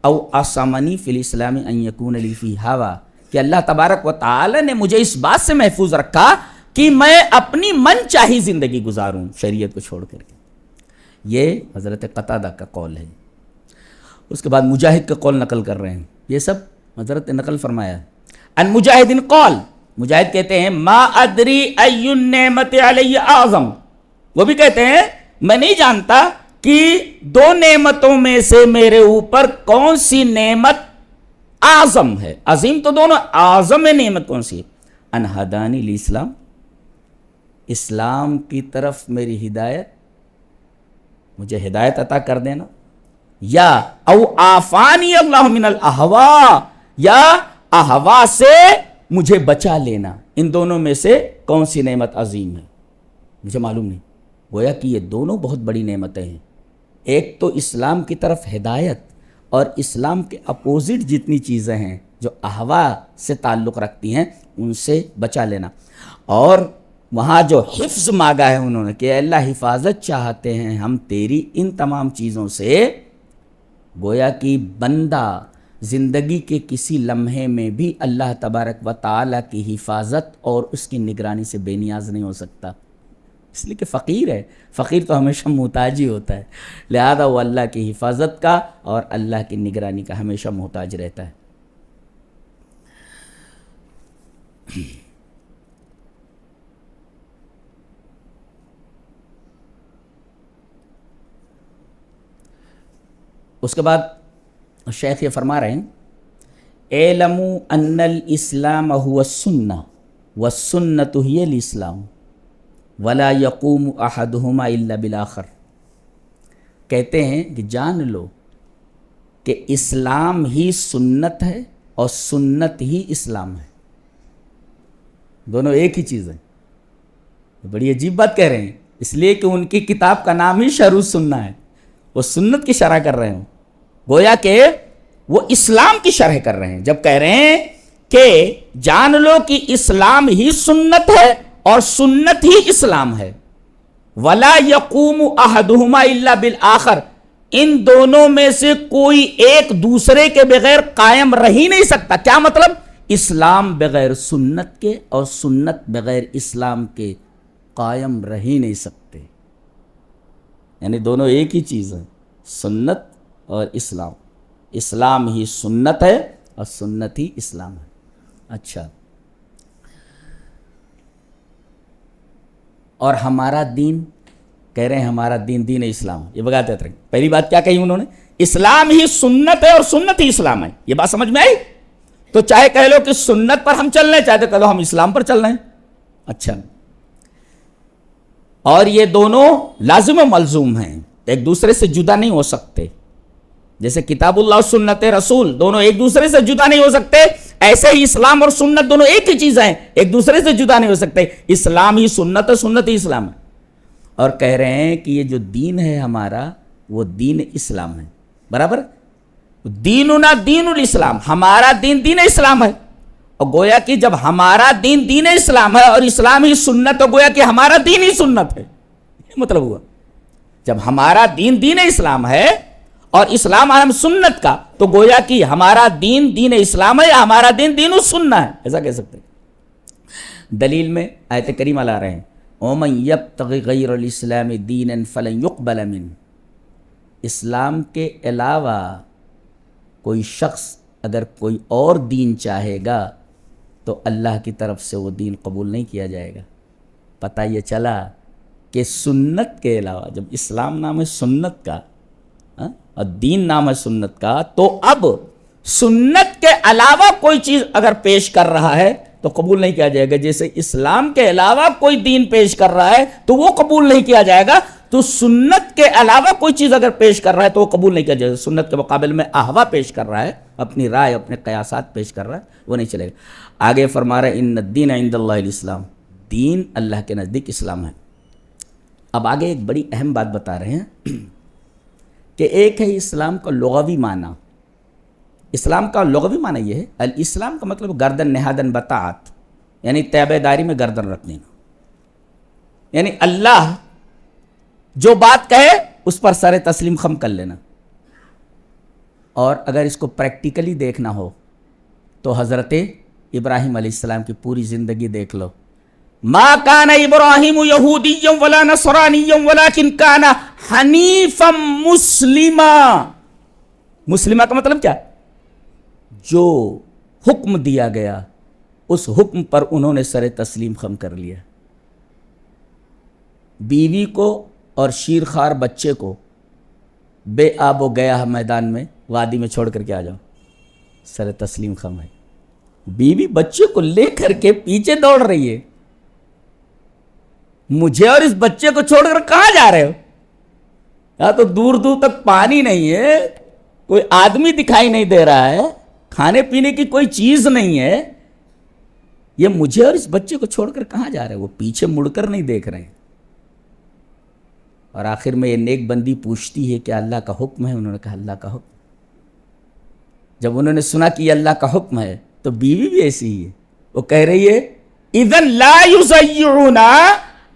او اصمنی فی الاسلام ان یکون لی فی ہوا، کہ اللہ تبارک و تعالی نے مجھے اس بات سے محفوظ رکھا کہ میں اپنی من چاہی زندگی گزاروں شریعت کو چھوڑ کر کے۔ یہ حضرت قتادہ کا قول ہے۔ اس کے بعد مجاہد کا قول نقل کر رہے ہیں، یہ سب حضرت نے نقل فرمایا۔ ان مجاہد قال، مجاہد کہتے ہیں ما ادری ای النعمت علی اعظم، وہ بھی کہتے ہیں میں نہیں جانتا کہ 2 نعمتوں میں سے میرے اوپر کون سی نعمت اعظم ہے، عظیم تو دونوں، اعظم نعمت کون سی ہے۔ ان ہدانی الاسلام، اسلام کی طرف میری ہدایت، مجھے ہدایت عطا کر دینا، یا او آفانی اللہ من الاہوا، یا اہوا سے مجھے بچا لینا، ان دونوں میں سے کون سی نعمت عظیم ہے مجھے معلوم نہیں۔ گویا کہ یہ دونوں بہت بڑی نعمتیں ہیں، ایک تو اسلام کی طرف ہدایت، اور اسلام کے اپوزٹ جتنی چیزیں ہیں جو اہوا سے تعلق رکھتی ہیں ان سے بچا لینا۔ اور وہاں جو حفظ مانگا ہے انہوں نے کہ اللہ حفاظت چاہتے ہیں ہم تیری ان تمام چیزوں سے، گویا کہ بندہ زندگی کے کسی لمحے میں بھی اللہ تبارک و تعالیٰ کی حفاظت اور اس کی نگرانی سے بے نیاز نہیں ہو سکتا، اس لیے کہ فقیر ہے، فقیر تو ہمیشہ محتاج ہی ہوتا ہے، لہذا وہ اللہ کی حفاظت کا اور اللہ کی نگرانی کا ہمیشہ محتاج رہتا ہے۔ اس کے بعد شیخ یہ فرما رہے ہیں اعلموا ان الاسلام هو السنہ والسنۃ ہی الاسلام ولا یقوم احدہما الا بالآخر. کہتے ہیں کہ جان لو کہ اسلام ہی سنت ہے اور سنت ہی اسلام ہے. دونوں ایک ہی چیز ہے. بڑی عجیب بات کہہ رہے ہیں، اس لیے کہ ان کی کتاب کا نام ہی شرح السنہ ہے. وہ سنت کی شرح کر رہے ہیں، گویا کہ وہ اسلام کی شرح کر رہے ہیں جب کہہ رہے ہیں کہ جان لو کہ اسلام ہی سنت ہے اور سنت ہی اسلام ہے. ولا یقوم احدہما الا بالآخر، ان دونوں میں سے کوئی ایک دوسرے کے بغیر قائم رہ ہی نہیں سکتا. کیا مطلب؟ اسلام بغیر سنت کے اور سنت بغیر اسلام کے قائم رہ ہی نہیں سکتے. یعنی دونوں ایک ہی چیز ہے، سنت اور اسلام. اسلام ہی سنت ہے اور سنت ہی اسلام ہے. اچھا، اور ہمارا دین، کہہ رہے ہیں ہمارا دین دین اسلام ہے. یہ بگاتے رہیں. پہلی بات کیا کہی انہوں نے؟ اسلام ہی سنت ہے اور سنت ہی اسلام ہے. یہ بات سمجھ میں آئی؟ تو چاہے کہہ لو کہ سنت پر ہم چل رہے ہیں، چاہے تو کہہ لو ہم اسلام پر چل رہے ہیں. اچھا، اور یہ دونوں لازم و ملزوم ہیں، ایک دوسرے سے جدا نہیں ہو سکتے. جیسے کتاب اللہ اور سنت رسول دونوں ایک دوسرے سے جدا نہیں ہو سکتے، ایسے ہی اسلام اور سنت دونوں ایک ہی چیز ہیں، ایک دوسرے سے جدا نہیں ہو سکتے. اسلام ہی سنت ہے، سنت ہی اسلام ہے. اور کہہ رہے ہیں کہ یہ جو دین ہے ہمارا، وہ دین اسلام ہے. برابر؟ دیننا دین الاسلام، ہمارا دین دین اسلام ہے. اور گویا کہ جب ہمارا دین دین اسلام ہے اور اسلام ہی سنت، تو گویا کہ ہمارا دین ہی سنت ہے. یہ مطلب ہوا. جب ہمارا دین دین اسلام ہے اور اسلام ہم سنت کا، تو گویا کہ ہمارا دین دین اسلام ہے یا ہمارا دین دین السنہ ہے، ایسا کہہ سکتے ہیں. دلیل میں آیت کریمہ لا رہے ہیں وَمَن يَبْتَغِ غَيْرَ الْإِسْلَامِ دِينًا فَلَن يُقْبَلَ مِنْهُ. اسلام کے علاوہ کوئی شخص اگر کوئی اور دین چاہے گا تو اللہ کی طرف سے وہ دین قبول نہیں کیا جائے گا. پتہ یہ چلا کہ سنت کے علاوہ، جب اسلام نام ہے سنت کا اور دین نام ہے سنت کا، تو اب سنت کے علاوہ کوئی چیز اگر پیش کر رہا ہے تو قبول نہیں کیا جائے گا. جیسے اسلام کے علاوہ کوئی دین پیش کر رہا ہے تو وہ قبول نہیں کیا جائے گا، تو سنت کے علاوہ کوئی چیز اگر پیش کر رہا ہے تو وہ قبول نہیں کیا جائے گا. سنت کے مقابل میں احوا پیش کر رہا ہے، اپنی رائے، اپنے قیاسات پیش کر رہا ہے، وہ نہیں چلے گا. آگے فرما رہے ان الدین عند اللہ الاسلام، دین اللہ کے نزدیک اسلام ہے. اب آگے ایک بڑی اہم بات بتا رہے ہیں کہ ایک ہے اسلام کا لغوی معنی. اسلام کا لغوی معنی یہ ہے، الاسلام کا مطلب گردن نہادن بطاعت، یعنی تابع داری میں گردن رکھ دینا. یعنی اللہ جو بات کہے اس پر سر تسلیم خم کر لینا. اور اگر اس کو پریکٹیکلی دیکھنا ہو تو حضرت ابراہیم علیہ السلام کی پوری زندگی دیکھ لو. ما کان ابراہیم یہودیا ولا نصرانیا ولکن کان حنیفا مسلما. مسلمہ کا مطلب کیا؟ جو حکم دیا گیا اس حکم پر انہوں نے سر تسلیم خم کر لیا. بیوی کو اور شیرخوار بچے کو بے آب و گیا میدان میں، وادی میں چھوڑ کر کے آ جاؤ، سر تسلیم خم ہے. بیوی بچے کو لے کر کے پیچھے دوڑ رہی ہے، مجھے اور اس بچے کو چھوڑ کر کہاں جا رہے ہو؟ یا تو دور دور تک پانی نہیں ہے، کوئی آدمی دکھائی نہیں دے رہا ہے، کھانے پینے کی کوئی چیز نہیں ہے، یہ مجھے اور اس بچے کو چھوڑ کر کہاں جا رہے ہیں؟ وہ پیچھے مڑ کر نہیں دیکھ رہے ہیں. اور آخر میں یہ نیک بندی پوچھتی ہے کہ اللہ کا حکم ہے؟ انہوں نے کہا اللہ کا حکم. جب انہوں نے سنا کہ یہ اللہ کا حکم ہے تو بیوی بھی ایسی ہی ہے، وہ کہہ رہی ہے اذن لا یضیعونا،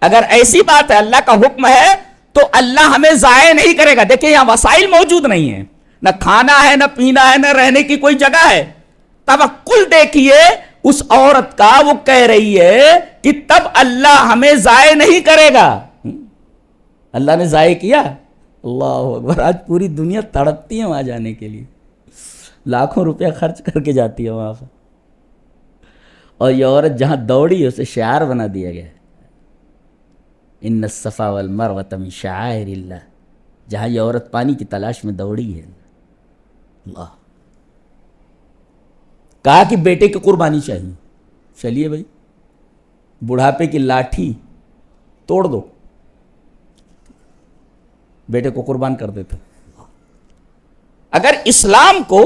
اگر ایسی بات ہے اللہ کا حکم ہے تو اللہ ہمیں ضائع نہیں کرے گا. دیکھیں یہاں وسائل موجود نہیں ہیں، نہ کھانا ہے، نہ پینا ہے، نہ رہنے کی کوئی جگہ ہے. توکل دیکھیے اس عورت کا، وہ کہہ رہی ہے کہ تب اللہ ہمیں ضائع نہیں کرے گا. اللہ نے ضائع کیا؟ اللہ اکبر. آج پوری دنیا تڑپتی ہے وہاں جانے کے لیے، لاکھوں روپیہ خرچ کر کے جاتی ہے وہاں پر. اور یہ عورت جہاں دوڑی اسے شعار بنا دیا گیا، ان الصفا والمروۃ من شعائر اللہ. جہاں یہ عورت پانی کی تلاش میں دوڑی ہے، اللہ کہا کہ بیٹے کی قربانی چاہیے، چلیے بھائی بڑھاپے کی لاٹھی توڑ دو، بیٹے کو قربان کر دیتے۔ اگر اسلام کو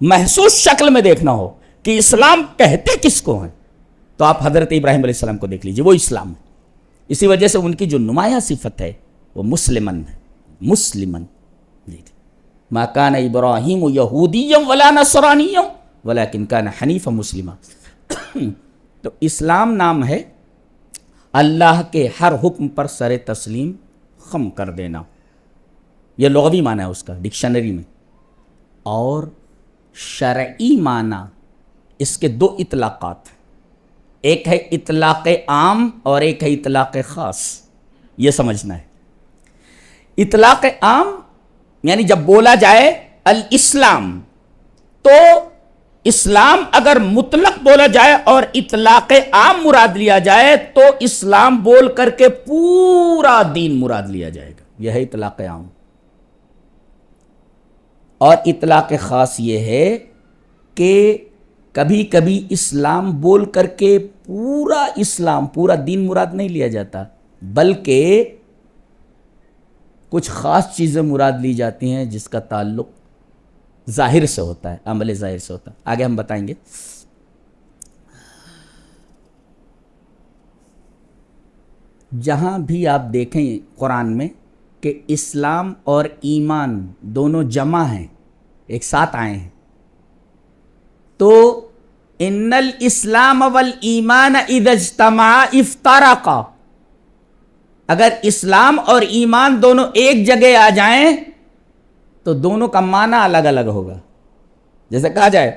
محسوس شکل میں دیکھنا ہو کہ اسلام کہتے کس کو ہیں تو آپ حضرت ابراہیم علیہ السلام کو دیکھ لیجئے، وہ اسلام ہے۔ اسی وجہ سے ان کی جو نمایاں صفت ہے وہ مسلمن ہے، مسلمن۔ ما کان ابراہیم یہودیا ولا نصرانیا ولکن کان حنیفا مسلما۔ تو اسلام نام ہے اللہ کے ہر حکم پر سر تسلیم خم کر دینا، یہ لغوی معنی ہے اس کا ڈکشنری میں۔ اور شرعی معنی اس کے دو اطلاقات ہیں، ایک ہے اطلاق عام اور ایک ہے اطلاق خاص، یہ سمجھنا ہے۔ اطلاق عام یعنی جب بولا جائے الاسلام تو اسلام اگر مطلق بولا جائے اور اطلاق عام مراد لیا جائے تو اسلام بول کر کے پورا دین مراد لیا جائے گا، یہ ہے اطلاق عام۔ اور اطلاق خاص یہ ہے کہ کبھی کبھی اسلام بول کر کے پورا اسلام پورا دین مراد نہیں لیا جاتا، بلکہ کچھ خاص چیزیں مراد لی جاتی ہیں جس کا تعلق ظاہر سے ہوتا ہے، عمل ظاہر سے ہوتا ہے، آگے ہم بتائیں گے۔ جہاں بھی آپ دیکھیں قرآن میں کہ اسلام اور ایمان دونوں جمع ہیں، ایک ساتھ آئے ہیں، تو ان الاسلام والایمان اذا اجتمعا افترقا، اگر اسلام اور ایمان دونوں ایک جگہ آ جائیں تو دونوں کا معنی الگ الگ ہوگا۔ جیسے کہا جائے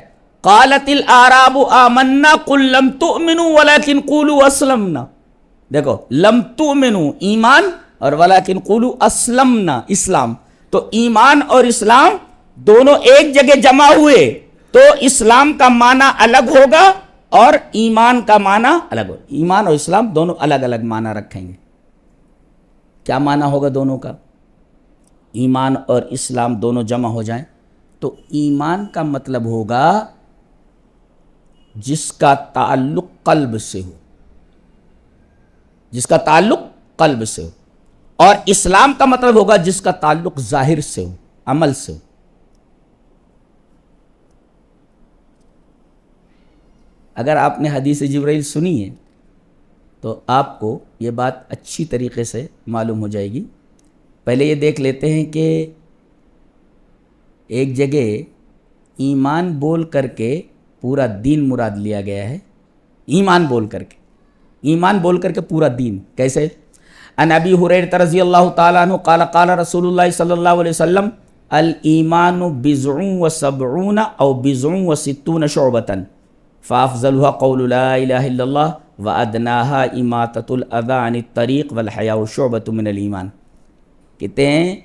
قالت الاعراب آمنا قل لم تؤمنوا ولكن قولوا اسلمنا، دیکھو لم تؤمنوا ایمان اور ولكن قولوا اسلمنا اسلام، تو ایمان اور اسلام دونوں ایک جگہ جمع ہوئے تو اسلام کا معنی الگ ہوگا اور ایمان کا معنی الگ ہوگا۔ ایمان اور اسلام دونوں الگ الگ معنی رکھیں گے۔ کیا معنی ہوگا دونوں کا؟ ایمان اور اسلام دونوں جمع ہو جائیں تو ایمان کا مطلب ہوگا جس کا تعلق قلب سے ہو، جس کا تعلق قلب سے ہو، اور اسلام کا مطلب ہوگا جس کا تعلق ظاہر سے ہو، عمل سے ہو۔ اگر آپ نے حدیث جبرائیل سنی ہے تو آپ کو یہ بات اچھی طریقے سے معلوم ہو جائے گی۔ پہلے یہ دیکھ لیتے ہیں کہ ایک جگہ ایمان بول کر کے پورا دین مراد لیا گیا ہے، ایمان بول کر کے، ایمان بول کر کے پورا دین کیسے؟ ان ابی ہریرہ رضی اللہ تعالیٰ عنہ قال قال رسول اللہ صلی اللہ علیہ وسلم الایمان بضع وسبعون او بضع وستون شعبۃ فافضلها قول لا الہ الا اللہ وادناها اماطۃ الاذى عن الطریق والحیاء شعبۃ من الایمان۔ کہتے ہیں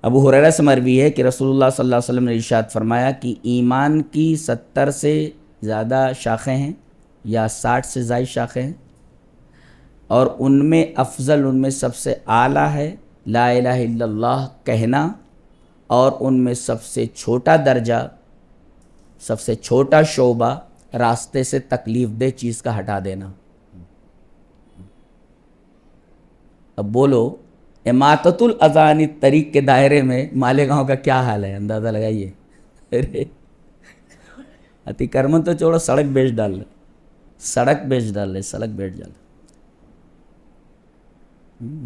ابو ہریرہ سے مروی ہے کہ رسول اللہ صلی اللہ علیہ وسلم نے ارشاد فرمایا کہ ایمان کی 70 سے زیادہ شاخیں ہیں یا 60 سے زائد شاخیں ہیں، اور ان میں افضل، ان میں سب سے اعلیٰ ہے لا الہ الا اللہ کہنا، اور ان میں سب سے چھوٹا درجہ، سب سے چھوٹا شعبہ راستے سے تکلیف دہ چیز کا ہٹا دینا۔ اب بولو اماطۃ الاذی عن الطریق کے دائرے میں مالیگاؤں کا کیا حال ہے، اندازہ لگائیے۔ ارے اتی کرمن تو چھوڑو، سڑک بیچ ڈال رہے، سڑک بیچ ڈال رہے، سڑک بیچ ڈال رہے۔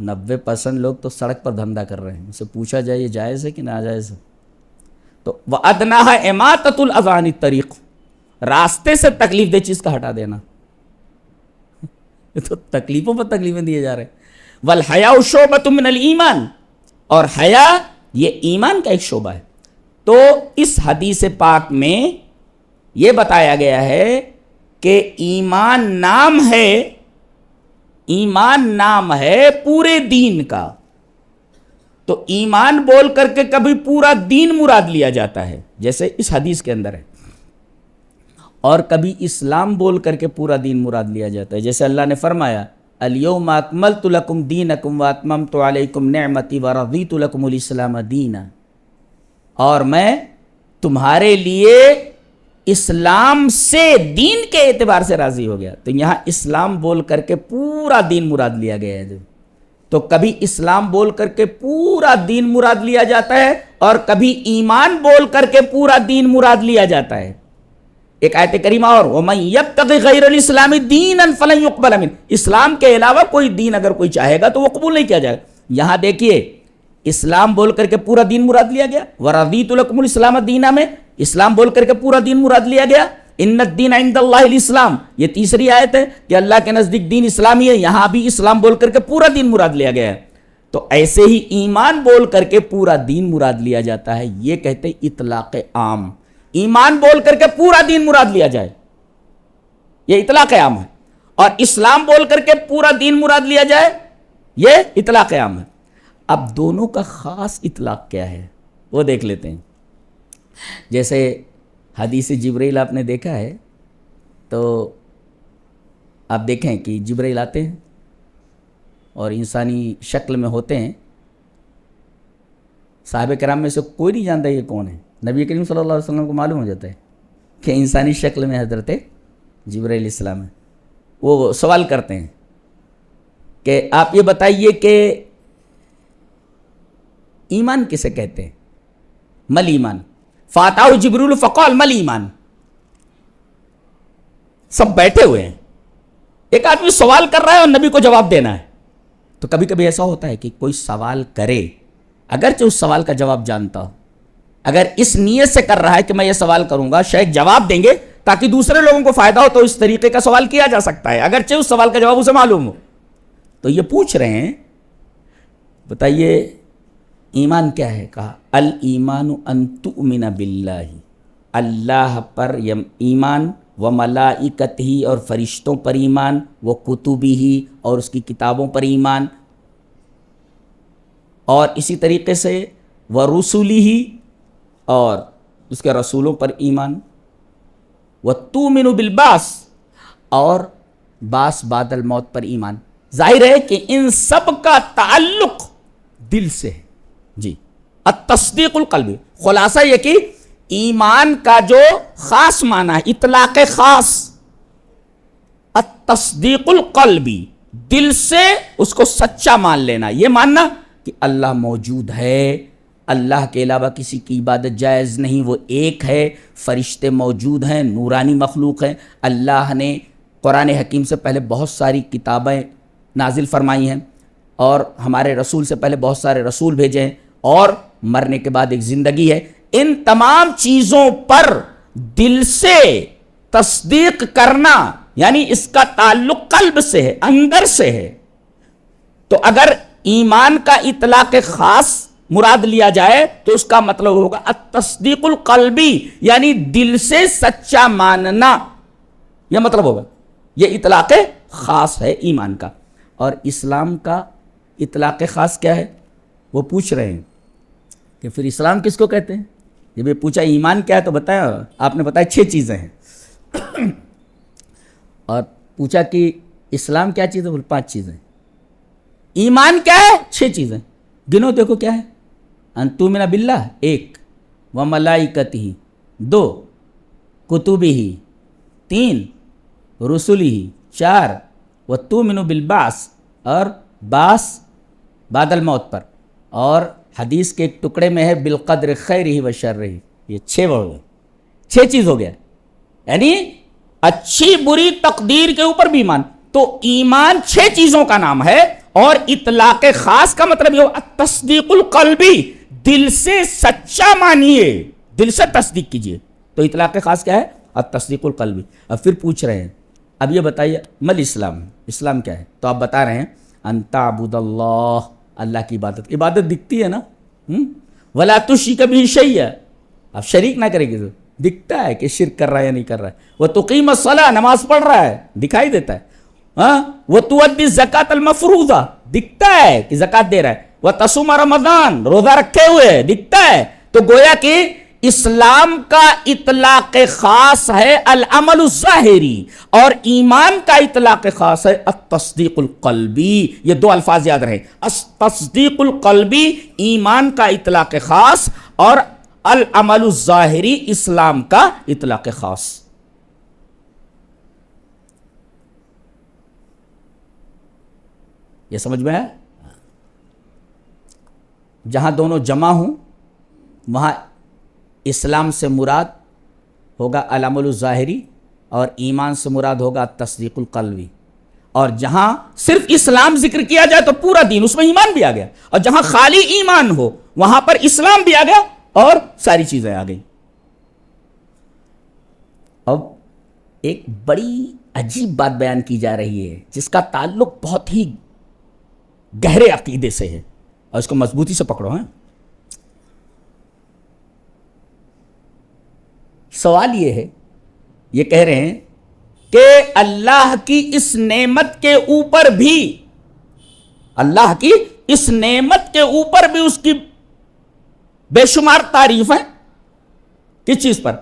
90% لوگ تو سڑک پر دھندا کر رہے ہیں، اسے پوچھا جائے یہ جائز ہے کہ ناجائز ہے؟ تو وَأَدْنَاهَا إِمَاطَةُ الْأَذَى عَنِ الطَّرِيقِ، راستے سے تکلیف دہ چیز کا ہٹا دینا۔ تو تکلیفوں پر تکلیفیں دیے جا رہے ہیں۔ وَالْحَيَاءُ شُعْبَةٌ مِّنَ الْإِيمَانِ، اور حیا یہ ایمان کا ایک شعبہ ہے۔ تو اس حدیث پاک میں یہ بتایا گیا ہے کہ ایمان نام ہے، ایمان نام ہے پورے دین کا۔ تو ایمان بول کر کے کبھی پورا دین مراد لیا جاتا ہے جیسے اس حدیث کے اندر ہے، اور کبھی اسلام بول کر کے پورا دین مراد لیا جاتا ہے، جیسے اللہ نے فرمایا الیوم اکملت لکم دینکم واتممت علیکم نعمتی ورضیت لکم الاسلام دینا، اور میں تمہارے لیے اسلام سے دین کے اعتبار سے راضی ہو گیا. تو یہاں اسلام بول کر کے پورا دین مراد لیا گیا ہے. تو کبھی اسلام بول کر کے پورا دین مراد لیا جاتا ہے اور کبھی ایمان بول کر کے پورا دین مراد لیا جاتا ہے. ایک آیت کریمہ اور وَمَن يَبْتَغِ غَيْرَ الْإِسْلَامِ دِينًا فَلَن يُقْبَلَ مِنْهُ, اسلام کے علاوہ کوئی دین اگر کوئی چاہے گا تو وہ قبول نہیں کیا جائے گا. یہاں دیکھیے اسلام بول کر کے پورا دین مراد لیا گیا. وَرَضِيتُ لَكُمُ الْإِسْلَامَ دِينًا میں اسلام بول کر کے پورا دین مراد لیا گیا. ان الدین عند اللہ الاسلام, یہ تیسری آیت ہے کہ اللہ کے نزدیک دین اسلامی ہے. یہاں بھی اسلام بول کر کے پورا دین مراد لیا گیا ہے. تو ایسے ہی ایمان بول کر کے پورا دین مراد لیا جاتا ہے. یہ کہتے ہیں اطلاق عام. ایمان بول کر کے پورا دین مراد لیا جائے, یہ اطلاق عام ہے. اور اسلام بول کر کے پورا دین مراد لیا جائے, یہ اطلاق عام ہے. اب دونوں کا خاص اطلاق کیا ہے وہ دیکھ لیتے ہیں. جیسے حدیث جبرائیل آپ نے دیکھا ہے, تو آپ دیکھیں کہ جبرائیل آتے ہیں اور انسانی شکل میں ہوتے ہیں. صحابہ کرام میں سے کوئی نہیں جانتا یہ کون ہے. نبی کریم صلی اللہ علیہ وسلم کو معلوم ہو جاتا ہے کہ انسانی شکل میں حضرت جبرائیل علیہ السلام ہے. وہ سوال کرتے ہیں کہ آپ یہ بتائیے کہ ایمان کسے کہتے ہیں, مل ایمان. فاتحہ جبریل فقال مل ایمان. سب بیٹھے ہوئے ہیں, ایک آدمی سوال کر رہا ہے اور نبی کو جواب دینا ہے. تو کبھی کبھی ایسا ہوتا ہے کہ کوئی سوال کرے اگرچہ اس سوال کا جواب جانتا ہو, اگر اس نیت سے کر رہا ہے کہ میں یہ سوال کروں گا شاید جواب دیں گے تاکہ دوسرے لوگوں کو فائدہ ہو, تو اس طریقے کا سوال کیا جا سکتا ہے اگرچہ اس سوال کا جواب اسے معلوم ہو. تو یہ پوچھ رہے ہیں بتائیے ایمان کیا ہے. کہا الایمان ان تؤمن باللہ, اللہ پر ایمان, و ملائکتہ اور فرشتوں پر ایمان, و کتبہ اور اس کی کتابوں پر ایمان, اور اسی طریقے سے و رسلہ اور اس کے رسولوں پر ایمان, و تؤمن بالبعث اور بعث بعد الموت پر ایمان. ظاہر ہے کہ ان سب کا تعلق دل سے ہے. جی التصدیق القلبی, خلاصہ یہ کہ ایمان کا جو خاص معنی ہے اطلاق خاص, التصدیق القلبی, دل سے اس کو سچا مان لینا. یہ ماننا کہ اللہ موجود ہے, اللہ کے علاوہ کسی کی عبادت جائز نہیں, وہ ایک ہے, فرشتے موجود ہیں, نورانی مخلوق ہیں, اللہ نے قرآن حکیم سے پہلے بہت ساری کتابیں نازل فرمائی ہیں, اور ہمارے رسول سے پہلے بہت سارے رسول بھیجے ہیں, اور مرنے کے بعد ایک زندگی ہے. ان تمام چیزوں پر دل سے تصدیق کرنا یعنی اس کا تعلق قلب سے ہے, اندر سے ہے. تو اگر ایمان کا اطلاق خاص مراد لیا جائے تو اس کا مطلب ہوگا التصدیق القلبی, یعنی دل سے سچا ماننا, یہ مطلب ہوگا. یہ اطلاق خاص ہے ایمان کا. اور اسلام کا اطلاق خاص کیا ہے وہ پوچھ رہے ہیں کہ پھر اسلام کس کو کہتے ہیں. جب یہ پوچھا ایمان کیا ہے تو بتایا, آپ نے بتایا 6 چیزیں ہیں, اور پوچھا کہ اسلام کیا چیز ہے, بول 5 چیزیں. ایمان کیا ہے, 6 چیزیں گنو, دیکھو کیا ہے. ان تؤمن باللہ 1, و ملائکتہ 2, کتبہ 3, رسلہ 4, و تؤمن بالبعث اور بعث بعد الموت پر, اور حدیث کے ایک ٹکڑے میں ہے بالقدر خیرہ و شرہ. یہ 6 ہو گئے, 6 چیز ہو گیا, یعنی اچھی بری تقدیر کے اوپر بھی ایمان. تو ایمان 6 چیزوں کا نام ہے, اور اطلاق خاص کا مطلب یہ ہو التصدیق القلبی, دل سے سچا مانیے, دل سے تصدیق کیجئے. تو اطلاق خاص کیا ہے, التصدیق القلبی. اب پھر پوچھ رہے ہیں اب یہ بتائیے مل اسلام, اسلام کیا ہے. تو آپ بتا رہے ہیں ان تعبد اللہ, اللہ کی عبادت. عبادت دکھتی ہے نا, ولا تشرک بہ شیئا, آپ شریک نہ کرے گی. تو دکھتا ہے کہ شرک کر رہا ہے یا نہیں کر رہا ہے. وہ تقیم الصلاۃ, نماز پڑھ رہا ہے, دکھائی دیتا ہے. وہ تؤدی الزکاۃ المفروضہ, دکھتا ہے کہ زکات دے رہا ہے. وہ تصوم رمضان, روزہ رکھے ہوئے, دکھتا ہے. تو گویا کہ اسلام کا اطلاق خاص ہے العمل الظاہری, اور ایمان کا اطلاق خاص ہے التصدیق القلبی. یہ 2 الفاظ یاد رہیں, التصدیق القلبی ایمان کا اطلاق خاص, اور العمل الظاہری اسلام کا اطلاق خاص. یہ سمجھ میں ہے؟ جہاں دونوں جمع ہوں وہاں اسلام سے مراد ہوگا العمل الظاہری اور ایمان سے مراد ہوگا تصدیق القلبی. اور جہاں صرف اسلام ذکر کیا جائے تو پورا دین، اس میں ایمان بھی آ گیا، اور جہاں خالی ایمان ہو وہاں پر اسلام بھی آ گیا اور ساری چیزیں آ گئی. اب ایک بڑی عجیب بات بیان کی جا رہی ہے جس کا تعلق بہت ہی گہرے عقیدے سے ہے، اور اس کو مضبوطی سے پکڑو. ہیں سوال یہ ہے، یہ کہہ رہے ہیں کہ اللہ کی اس نعمت کے اوپر بھی، اللہ کی اس نعمت کے اوپر بھی اس کی بے شمار تعریف ہیں. کس چیز پر؟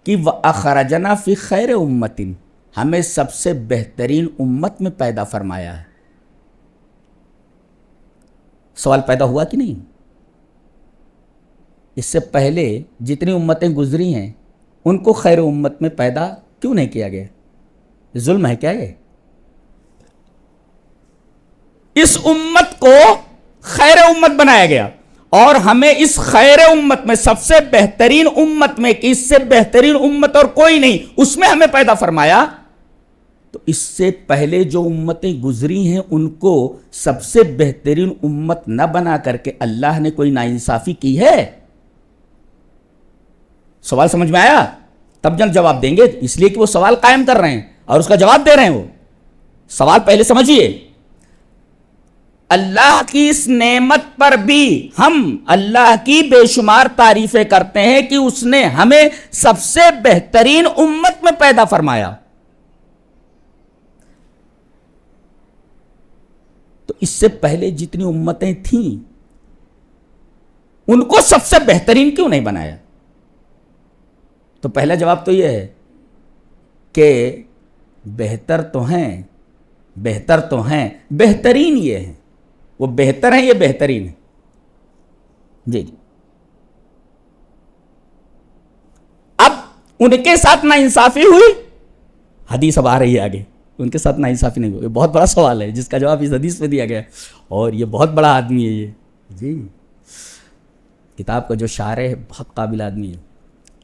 کہ وَأَخْرَجَنَا فِي خَيْرِ أُمَّةٍ، ہمیں سب سے بہترین امت میں پیدا فرمایا ہے. سوال پیدا ہوا کہ نہیں؟ اس سے پہلے جتنی امتیں گزری ہیں ان کو خیر امت میں پیدا کیوں نہیں کیا گیا؟ ظلم ہے کیا یہ؟ اس امت کو خیر امت بنایا گیا اور ہمیں اس خیر امت میں، سب سے بہترین امت میں، کہ اس سے بہترین امت اور کوئی نہیں، اس میں ہمیں پیدا فرمایا. تو اس سے پہلے جو امتیں گزری ہیں ان کو سب سے بہترین امت نہ بنا کر کے اللہ نے کوئی ناانصافی کی ہے؟ سوال سمجھ میں آیا؟ تب جب جواب دیں گے، اس لیے کہ وہ سوال قائم کر رہے ہیں اور اس کا جواب دے رہے ہیں. وہ سوال پہلے سمجھیے. اللہ کی اس نعمت پر بھی ہم اللہ کی بے شمار تعریفیں کرتے ہیں کہ اس نے ہمیں سب سے بہترین امت میں پیدا فرمایا. تو اس سے پہلے جتنی امتیں تھیں ان کو سب سے بہترین کیوں نہیں بنایا؟ تو پہلا جواب تو یہ ہے کہ بہتر تو ہیں، بہتر تو ہیں، بہترین یہ ہیں. وہ بہتر ہیں، یہ بہترین ہے. جی اب ان کے ساتھ ناانصافی ہوئی، حدیث اب آ رہی ہے آگے. ان کے ساتھ ناانصافی نہیں ہوئی. بہت بڑا سوال ہے جس کا جواب اس حدیث میں دیا گیا ہے، اور یہ بہت بڑا آدمی ہے. یہ جی کتاب کا جو شارح ہے بہت قابل آدمی ہے،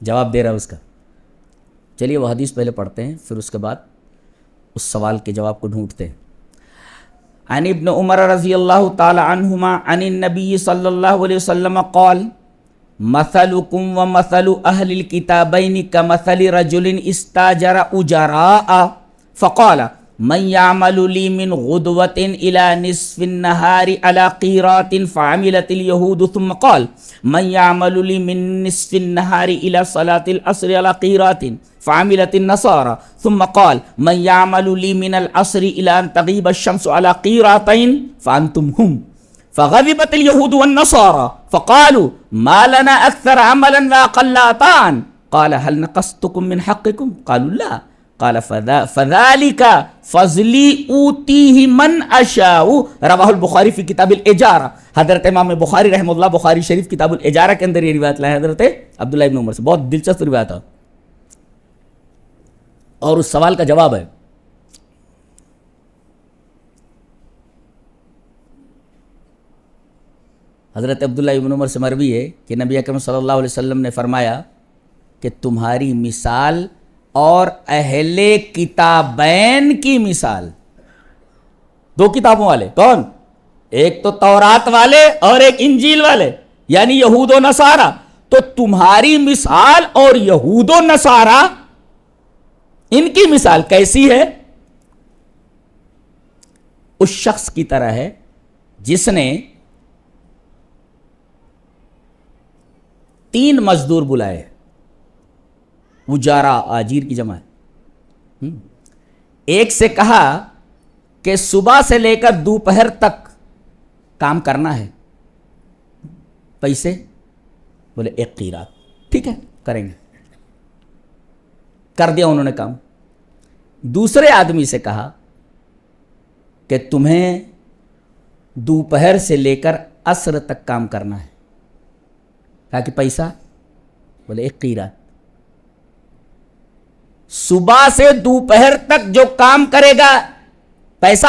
جواب دے رہا ہے اس کا. چلیے وہ حدیث پہلے پڑھتے ہیں، پھر اس کے بعد اس سوال کے جواب کو ڈھونڈتے ہیں. عن ابن عمر رضی اللہ تعالی عنہما عن النبی صلی اللہ علیہ وسلم قال مثلکم ومثل اہل الکتابین کمثل رجل استاجر اجراء فقال من يعمل لي من غدوة إلى نصف النهار على قيرات فعملت اليهود ثم قال من يعمل لي من نصف النهار إلى صلاة العصر على قيرات فعملت النصارى ثم قال من يعمل لي من العصر إلى أن تغيب الشمس على قيراتين فأنتم هم فغضبت اليهود والنصارى فقالوا ما لنا أكثر عملا وأقل عطاء قال هل نقصتكم من حقكم قالوا لا قال فذلك فضلی اوتیہ من اشاء رواہ البخاری فی کتاب الاجارہ. حضرت امام بخاری رحمہ اللہ بخاری شریف کتاب الاجارہ کے اندر یہ روایت لائے حضرت عبداللہ ابن عمر سے. بہت دلچسپ روایت ہے اور اس سوال کا جواب ہے. حضرت عبداللہ ابن عمر سے مروی ہے کہ نبی اکرم صلی اللہ علیہ وسلم نے فرمایا کہ تمہاری مثال اور اہل کتابین کی مثال، دو کتابوں والے کون؟ ایک تو تورات والے اور ایک انجیل والے، یعنی یہود و نصارہ. تو تمہاری مثال اور یہود و نصارہ ان کی مثال کیسی ہے؟ اس شخص کی طرح ہے جس نے 3 مزدور بلائے. اجارہ آجیر کی جمع ہے. ایک سے کہا کہ صبح سے لے کر دوپہر تک کام کرنا ہے، پیسے بولے 1 قیرات. ٹھیک ہے کریں گے، کر دیا انہوں نے کام. دوسرے آدمی سے کہا کہ تمہیں دوپہر سے لے کر عصر تک کام کرنا ہے، کہا کہ پیسہ بولے ایک قیرات. صبح سے دوپہر تک جو کام کرے گا پیسہ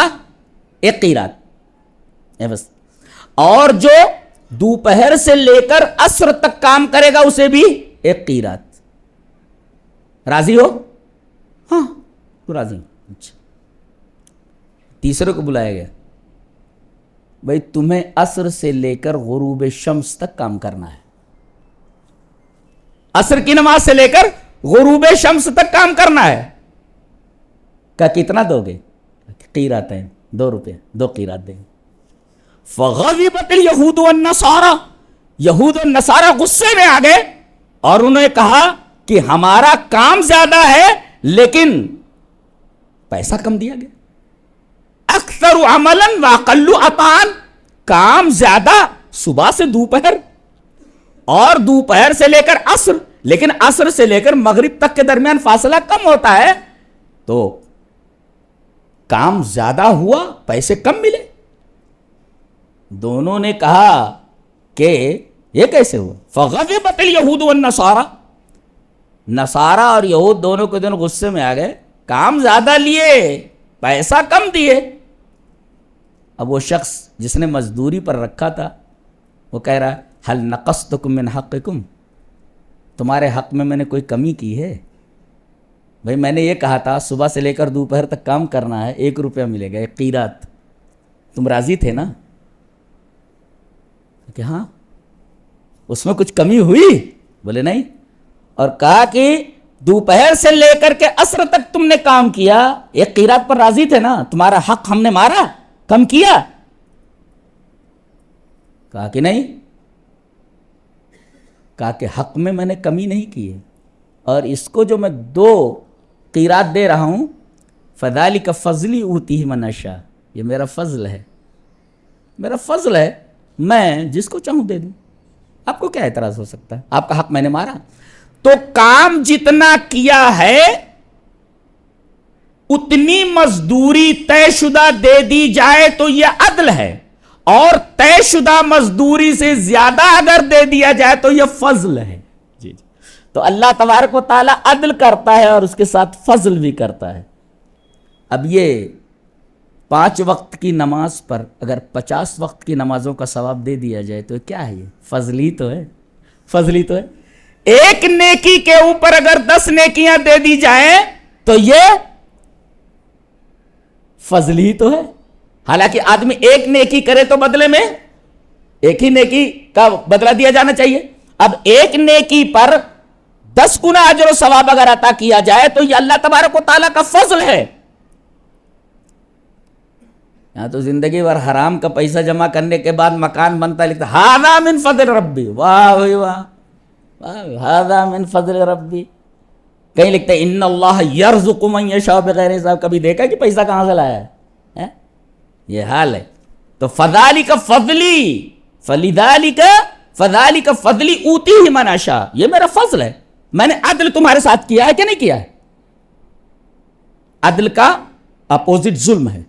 ایک قیرات ہے بس. اور جو دوپہر سے لے کر عصر تک کام کرے گا اسے بھی ایک قیرات. راضی ہو؟ ہاں تو راضی ہو. اچھا تیسرے کو بلایا گیا. بھائی تمہیں عصر سے لے کر غروب شمس تک کام کرنا ہے. عصر کی نماز سے لے کر غروب شمس تک کام کرنا ہے. کہا کتنا دو گے؟ قیرات ہیں 2 روپے. 2 قیرات دیں. فغضبت الیہود والنصارى. یہود و نصارہ غصے میں آ گئے اور انہوں نے کہا کہ ہمارا کام زیادہ ہے لیکن پیسہ کم دیا گیا. اکثر عملا واقل عطاء. کام زیادہ صبح سے دوپہر اور دوپہر سے لے کر عصر, لیکن عصر سے لے کر مغرب تک کے درمیان فاصلہ کم ہوتا ہے تو کام زیادہ ہوا پیسے کم ملے. دونوں نے کہا کہ یہ کیسے ہوا؟ فغضبت الیہود والنصارى. نصارہ اور یہود دونوں کے دونوں غصے میں آ گئے. کام زیادہ لیے پیسہ کم دیے. اب وہ شخص جس نے مزدوری پر رکھا تھا وہ کہہ رہا حل نقصتکم من حقکم. تمہارے حق میں نے کوئی کمی کی ہے؟ بھئی میں نے یہ کہا تھا صبح سے لے کر دوپہر تک کام کرنا ہے, 1 روپیہ ملے گا, 1 قیرات. تم راضی تھے نا؟ کہ ہاں. اس میں کچھ کمی ہوئی؟ بولے نہیں. اور کہا کہ دوپہر سے لے کر کے عصر تک تم نے کام کیا, 1 قیرات پر راضی تھے نا؟ تمہارا حق ہم نے مارا, کم کیا؟ کہا کہ نہیں. کہا کہ حق میں نے کمی نہیں کی ہے, اور اس کو جو میں 2 قیرات دے رہا ہوں فذالک فضلی اوتیہ من اشاء. یہ میرا فضل ہے, میرا فضل ہے, میں جس کو چاہوں دے دوں. آپ کو کیا اعتراض ہو سکتا ہے؟ آپ کا حق میں نے مارا. تو کام جتنا کیا ہے اتنی مزدوری طے شدہ دے دی جائے تو یہ عدل ہے, اور طے شدہ مزدوری سے زیادہ اگر دے دیا جائے تو یہ فضل ہے. جی جی. تو اللہ تبارک و تعالی عدل کرتا ہے اور اس کے ساتھ فضل بھی کرتا ہے. اب یہ 5 وقت کی نماز پر اگر 50 وقت کی نمازوں کا ثواب دے دیا جائے تو کیا ہے؟ یہ فضلی تو ہے, فضلی تو ہے. 1 نیکی کے اوپر اگر 10 نیکیاں دے دی جائیں تو یہ فضلی تو ہے. حالانکہ آدمی 1 نیکی کرے تو بدلے میں 1 ہی نیکی کا بدلہ دیا جانا چاہیے. اب 1 نیکی پر 10 گنا اجر و ثواب اگر عطا کیا جائے تو یہ اللہ تبارک و تعالیٰ کا فضل ہے. یہاں تو زندگی بھر حرام کا پیسہ جمع کرنے کے بعد مکان بنتا ہے, لکھتا ھذا من فضل ربی. واہ واہ, ھذا من فضل ربی. کہیں لکھتے ہیں ان اللہ یرزق من یشاء بغیر حساب. کبھی دیکھا کہ پیسہ کہاں سے لایا ہے؟ یہ حال ہے. تو فذالک فضلی, فذالک فضلی اوتیہ من اشاء. یہ میرا فضل ہے. میں نے عدل تمہارے ساتھ کیا ہے کہ نہیں کیا ہے؟ عدل کا اپوزٹ ظلم ہے.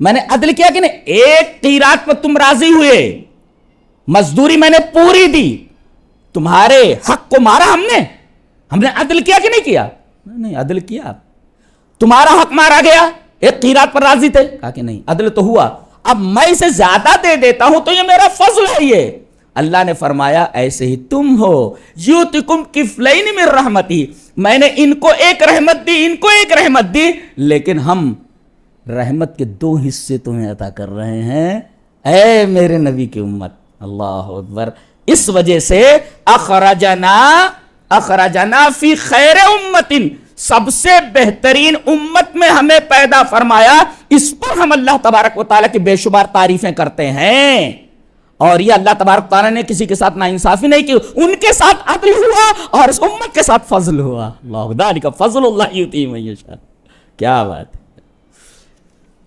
میں نے عدل کیا کہ نہیں؟ 1 قیرات پر تم راضی ہوئے, مزدوری میں نے پوری دی, تمہارے حق کو مارا ہم نے عدل کیا کہ نہیں کیا؟ نہیں عدل کیا. تمہارا حق مارا گیا, 1 قیرات پر راضی تھے, کہا کہ نہیں عدل تو ہوا, اب میں اسے زیادہ دے دیتا ہوں تو یہ میرا فضل ہے. یہ اللہ نے فرمایا ایسے ہی تم ہو, یؤتکم کفلین من رحمتی. میں نے ان کو 1 رحمت دی, ان کو 1 رحمت دی, لیکن ہم رحمت کے 2 حصے تمہیں عطا کر رہے ہیں اے میرے نبی کی امت. اللہ اکبر. اس وجہ سے اخرجنا فی خیر امت, سب سے بہترین امت میں ہمیں پیدا فرمایا. اس پر ہم اللہ تبارک و تعالیٰ کی بے شمار تعریفیں کرتے ہیں. اور یہ اللہ تبارک و تعالیٰ نے کسی کے ساتھ ناانصافی نہیں کی, ان کے ساتھ عدل ہوا اور اس امت کے ساتھ فضل ہوا. اللہ ذالک فضل اللہ یؤتیہ من یشاء. کیا بات ہے,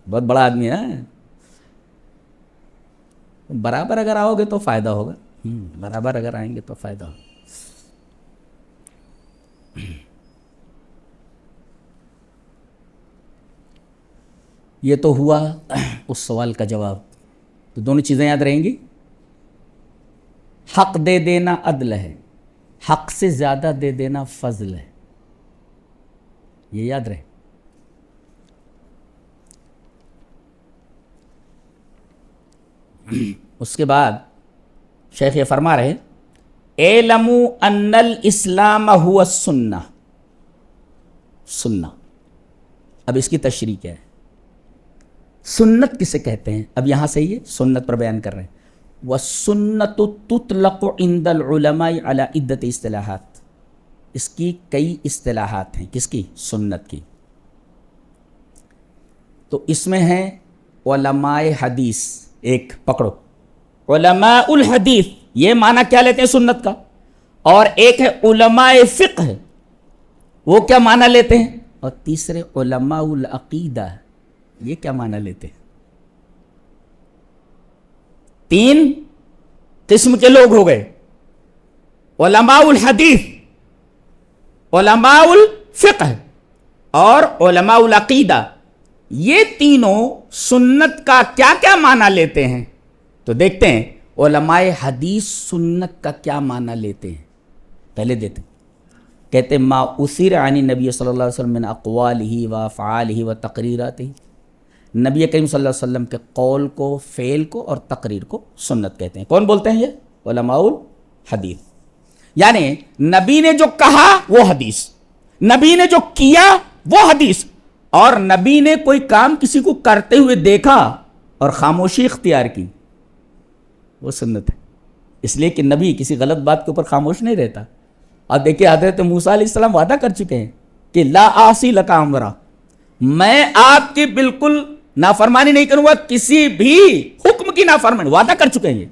بہت بڑا آدمی ہے. برابر اگر آؤ گے تو فائدہ ہوگا, برابر اگر آئیں گے تو فائدہ ہوگا. یہ تو ہوا اس سوال کا جواب. تو دونوں چیزیں یاد رہیں گی. حق دے دینا عدل ہے, حق سے زیادہ دے دینا فضل ہے، یہ یاد رہے۔ اس کے بعد شیخ یہ فرما رہے اعلموا ان الاسلام هو السنہ، سنہ۔ اب اس کی تشریح کیا ہے؟ سنت کسے کہتے ہیں؟ اب یہاں سے یہ سنت پر بیان کر رہے ہیں۔ وَالسُنَّةُ تُطْلَقُ عِنْدَ الْعُلَمَاءِ عَلَى عِدَّةِ اصطلاحات، اس کی کئی اصطلاحات ہیں۔ کس کی؟ سنت کی۔ تو اس میں ہیں علماء حدیث، ایک پکڑو، علماء الحدیث یہ معنی کیا لیتے ہیں سنت کا، اور ایک ہے علماء فقہ، وہ کیا معنی لیتے ہیں، اور تیسرے علماء العقیدہ، یہ کیا معنی لیتے ہیں۔ تین قسم کے لوگ ہو گئے، علماء الحدیث، علماء الفقہ اور علماء العقیدہ۔ یہ تینوں سنت کا کیا کیا معنی لیتے ہیں؟ تو دیکھتے ہیں علماء حدیث سنت کا کیا معنی لیتے ہیں۔ پہلے دیتے ہیں، کہتے ہیں ما اثر عن نبی صلی اللہ علیہ وسلم من اقوالہ و افعالہ و تقریراتہ، نبی کریم صلی اللہ علیہ وسلم کے قول کو، فعل کو اور تقریر کو سنت کہتے ہیں۔ کون بولتے ہیں؟ یہ علماء الحدیث۔ یعنی نبی نے جو کہا وہ حدیث، نبی نے جو کیا وہ حدیث، اور نبی نے کوئی کام کسی کو کرتے ہوئے دیکھا اور خاموشی اختیار کی، وہ سنت ہے۔ اس لیے کہ نبی کسی غلط بات کے اوپر خاموش نہیں رہتا۔ اور دیکھیں حضرت موسیٰ علیہ السلام وعدہ کر چکے ہیں کہ لا آسی لک امرا، میں آپ کی بالکل نافرمانی نہیں کروں گا، کسی بھی حکم کی نافرمانی، وعدہ کر چکے ہیں یہ۔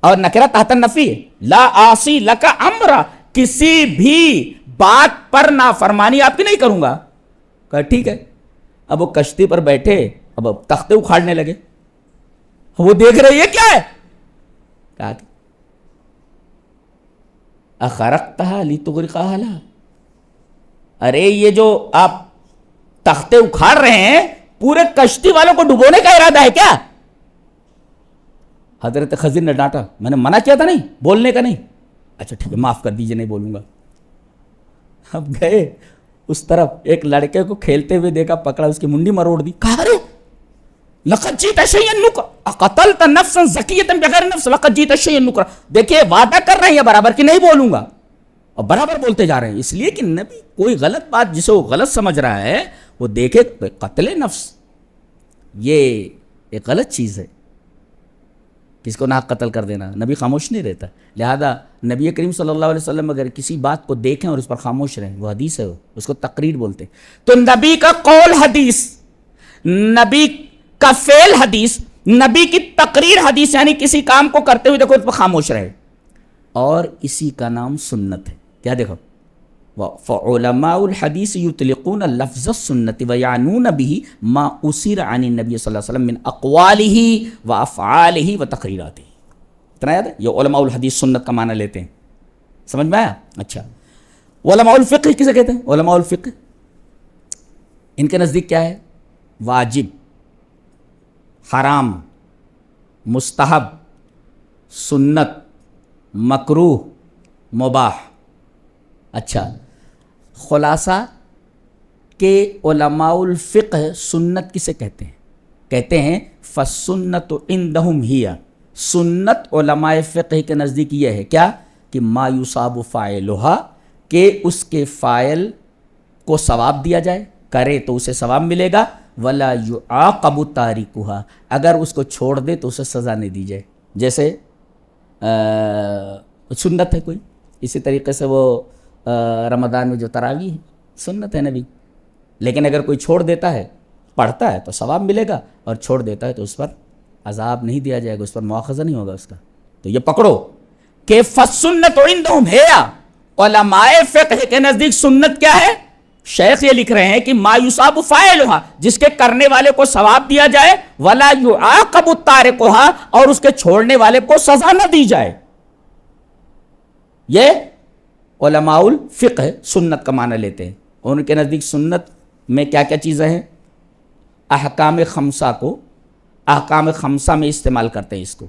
اور نکرہ تحت النفی ہے، لا آسی لک امرا، کسی بھی بات پر نافرمانی آپ کی نہیں کروں گا۔ کہا ٹھیک ہے۔ اب وہ کشتی پر بیٹھے، اب تختے اکھاڑنے لگے، وہ دیکھ رہے یہ کیا ہے؟ کہا کہ اخرقتها لتغرقها لها، ارے یہ جو آپ تختے اکھاڑ رہے ہیں پورے کشتی والوں کو ڈبونے کا ارادہ ہے کیا؟ حضرت خضر نے ڈانٹا، میں نے منع کیا تھا نہیں بولنے کا، نہیں، اچھا ٹھیک ہے معاف کر دیجئے، نہیں بولوں گا۔ اب گئے اس طرف، ایک لڑکے کو کھیلتے ہوئے دیکھا، پکڑا، اس کی منڈی مروڑ دی، کہا ارے لقد جئت شیئا نکرا اقتلت نفسا زکیۃ بغیر نفس لقد جئت شیئا نکرا۔ دیکھیے وعدہ کر رہے ہیں برابر کہ نہیں بولوں گا، اور برابر بولتے جا رہے ہیں۔ اس لیے کہ نبی کوئی غلط بات جسے وہ غلط سمجھ رہا ہے وہ دیکھے، قتل نفس یہ ایک غلط چیز ہے، کس کو ناحق قتل کر دینا، نبی خاموش نہیں رہتا۔ لہذا نبی کریم صلی اللہ علیہ وسلم اگر کسی بات کو دیکھیں اور اس پر خاموش رہیں، وہ حدیث ہے، اس کو تقریر بولتے ہیں۔ تو نبی کا قول حدیث، نبی کا فعل حدیث، نبی کی تقریر حدیث، یعنی کسی کام کو کرتے ہوئے دیکھو اس پر خاموش رہے، اور اسی کا نام سنت ہے۔ کیا دیکھو، فعلماء الحدیث یطلقون لفظ السنت ویعنون به ما اثر عن النبی صلی اللہ علیہ وسلم من اقوالہ وافعالہ وتقریراتہ۔ اتنا یاد ہے؟ یہ علماء الحدیث سنت کا معنی لیتے ہیں، سمجھ میں آیا؟ اچھا، علماء الفقہ کسے کہتے ہیں؟ علماء الفقہ ان کے نزدیک کیا ہے؟ واجب، حرام، مستحب، سنت، مکروہ، مباح۔ اچھا، خلاصہ کہ علماء الفقہ سنت کسے کہتے ہیں؟ کہتے ہیں فالسنت عندہم ہی، سنت علماء فقہ کے نزدیک یہ ہے کیا؟ کہ ما یصاب فاعلھا، کہ اس کے فاعل کو ثواب دیا جائے، کرے تو اسے ثواب ملے گا، ولا یعاقب تارکھا، اگر اس کو چھوڑ دے تو اسے سزا نہیں دی جائے۔ جیسے سنت ہے کوئی، اسی طریقے سے وہ رمضان میں جو تراویح ہے سنت ہے نبی، لیکن اگر کوئی چھوڑ دیتا ہے، پڑھتا ہے تو ثواب ملے گا، اور چھوڑ دیتا ہے تو اس پر عذاب نہیں دیا جائے گا، اس پر مواخذہ نہیں ہوگا اس کا۔ تو یہ پکڑو کہ فالسنت عندہم ہے، علماء فقہ کے نزدیک سنت کیا ہے؟ شیخ یہ لکھ رہے ہیں کہ ما یصاب فاعلھا، جس کے کرنے والے کو ثواب دیا جائے، ولا یعاقب تارکھا، اور اس کے چھوڑنے والے کو سزا نہ دی جائے۔ یہ علماء الفقہ سنت کا معنی لیتے ہیں، اور ان کے نزدیک سنت میں کیا کیا چیزیں ہیں؟ احکام خمسہ کو احکام خمسہ میں استعمال کرتے ہیں، اس کو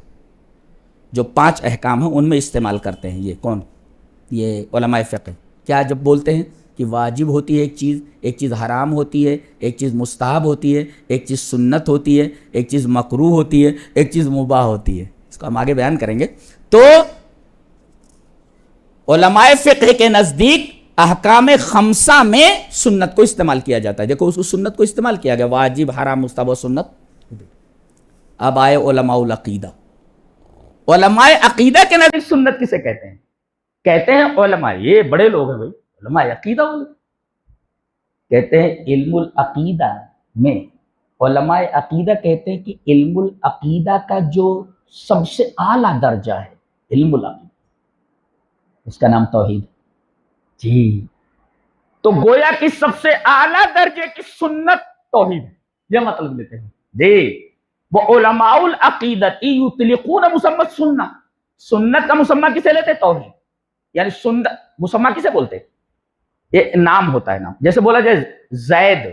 جو 5 احکام ہیں ان میں استعمال کرتے ہیں۔ یہ کون؟ یہ علماء فقہ کیا جب بولتے ہیں کہ واجب ہوتی ہے ایک چیز حرام ہوتی ہے، ایک چیز مستحب ہوتی ہے، ایک چیز سنت ہوتی ہے، ایک چیز مکروہ ہوتی ہے، ایک چیز مباح ہوتی ہے، اس کو ہم آگے بیان کریں گے. تو علماء فقہ کے نزدیک احکام خمسہ میں سنت کو استعمال کیا جاتا ہے. دیکھو اس سنت کو استعمال کیا گیا، واجب، حرام، مستحب و سنت. اب آئے علماء العقیدہ. علماء عقیدہ کے نزدیک سنت کسے کہتے ہیں؟ کہتے ہیں علماء، یہ بڑے لوگ ہیں بھائی، علماء عقیدہ بولے. کہتے ہیں علم العقیدہ میں، علماء عقیدہ کہتے ہیں کہ علم العقیدہ کا جو سب سے اعلیٰ درجہ ہے علم العقیدہ، اس کا نام توحید. جی، تو گویا کہ سب سے اعلیٰ درجے کی سنت توحید ہے، یہ مطلب لیتے ہیں. جی، وہ علماء العقیدۃ یطلقون مسمى سنہ، سنت کا مسمى کسے لیتے؟ توحید. یعنی سنت مسمى کسے بولتے؟ یہ نام ہوتا ہے، نام. جیسے بولا جائے زید،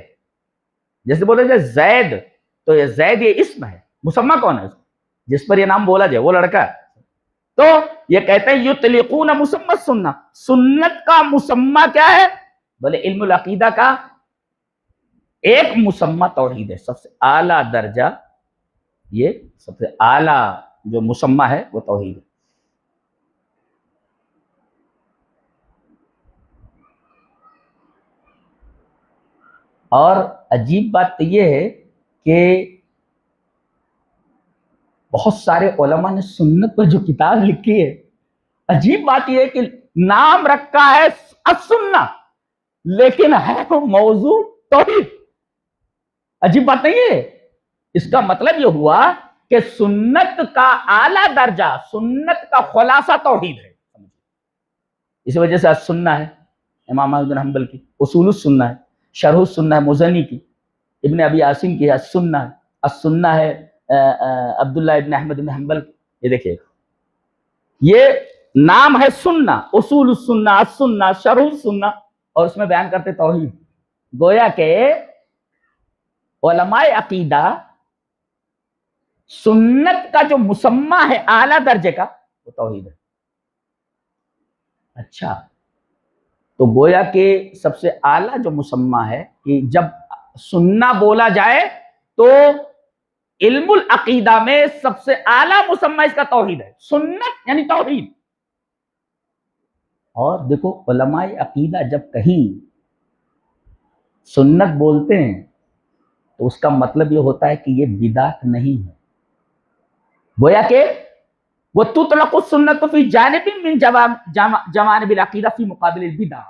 جیسے بولا جائے زید، تو یہ زید یہ اسم ہے، مسمى کون ہے جس پر یہ نام بولا جائے؟ وہ لڑکا. تو یہ کہتے ہیں یطلقون مسمى سنہ، سنت کا مسمى کیا ہے؟ بولے علم العقیدہ کا ایک مسمى توحید ہے، سب سے اعلیٰ درجہ، یہ سب سے اعلیٰ جو مسمى ہے وہ توحید ہے. اور عجیب بات تو یہ ہے کہ بہت سارے علماء نے سنت پر جو کتاب لکھی ہے، عجیب بات یہ ہے کہ نام رکھا ہے السنہ، لیکن ہے وہ موضوع توحید. عجیب بات نہیں ہے؟ اس کا مطلب یہ ہوا کہ سنت کا اعلیٰ درجہ، سنت کا خلاصہ توحید ہے. اس وجہ سے السنہ ہے امام احمد بن حنبل کی، اصول السنہ ہے، شرح السنہ ہے مزنی کی، ابن ابی عاصم کی السنہ ہے، السنہ ہے عبداللہ ابن احمد بن حنبل کی. یہ دیکھیے، یہ نام ہے سنہ، اصول السنہ، السنہ، شرح السنہ، اور اس میں بیان کرتے توحید. گویا کہ علماء عقیدہ سنت کا جو مسمى ہے اعلیٰ درجے کا وہ توحید ہے. اچھا، تو گویا کہ سب سے اعلیٰ جو مسمى ہے کہ جب سنہ بولا جائے تو علم العقیدہ میں سب سے اعلیٰ مسمى اس کا توحید ہے، سنت یعنی توحید. اور دیکھو علماء عقیدہ جب کہیں سنت بولتے ہیں تو اس کا مطلب یہ ہوتا ہے کہ یہ بدعت نہیں ہے. گویا کہ وہ تطلق السنت فی جانب من جوانب العقیدہ فی مقابل البدع،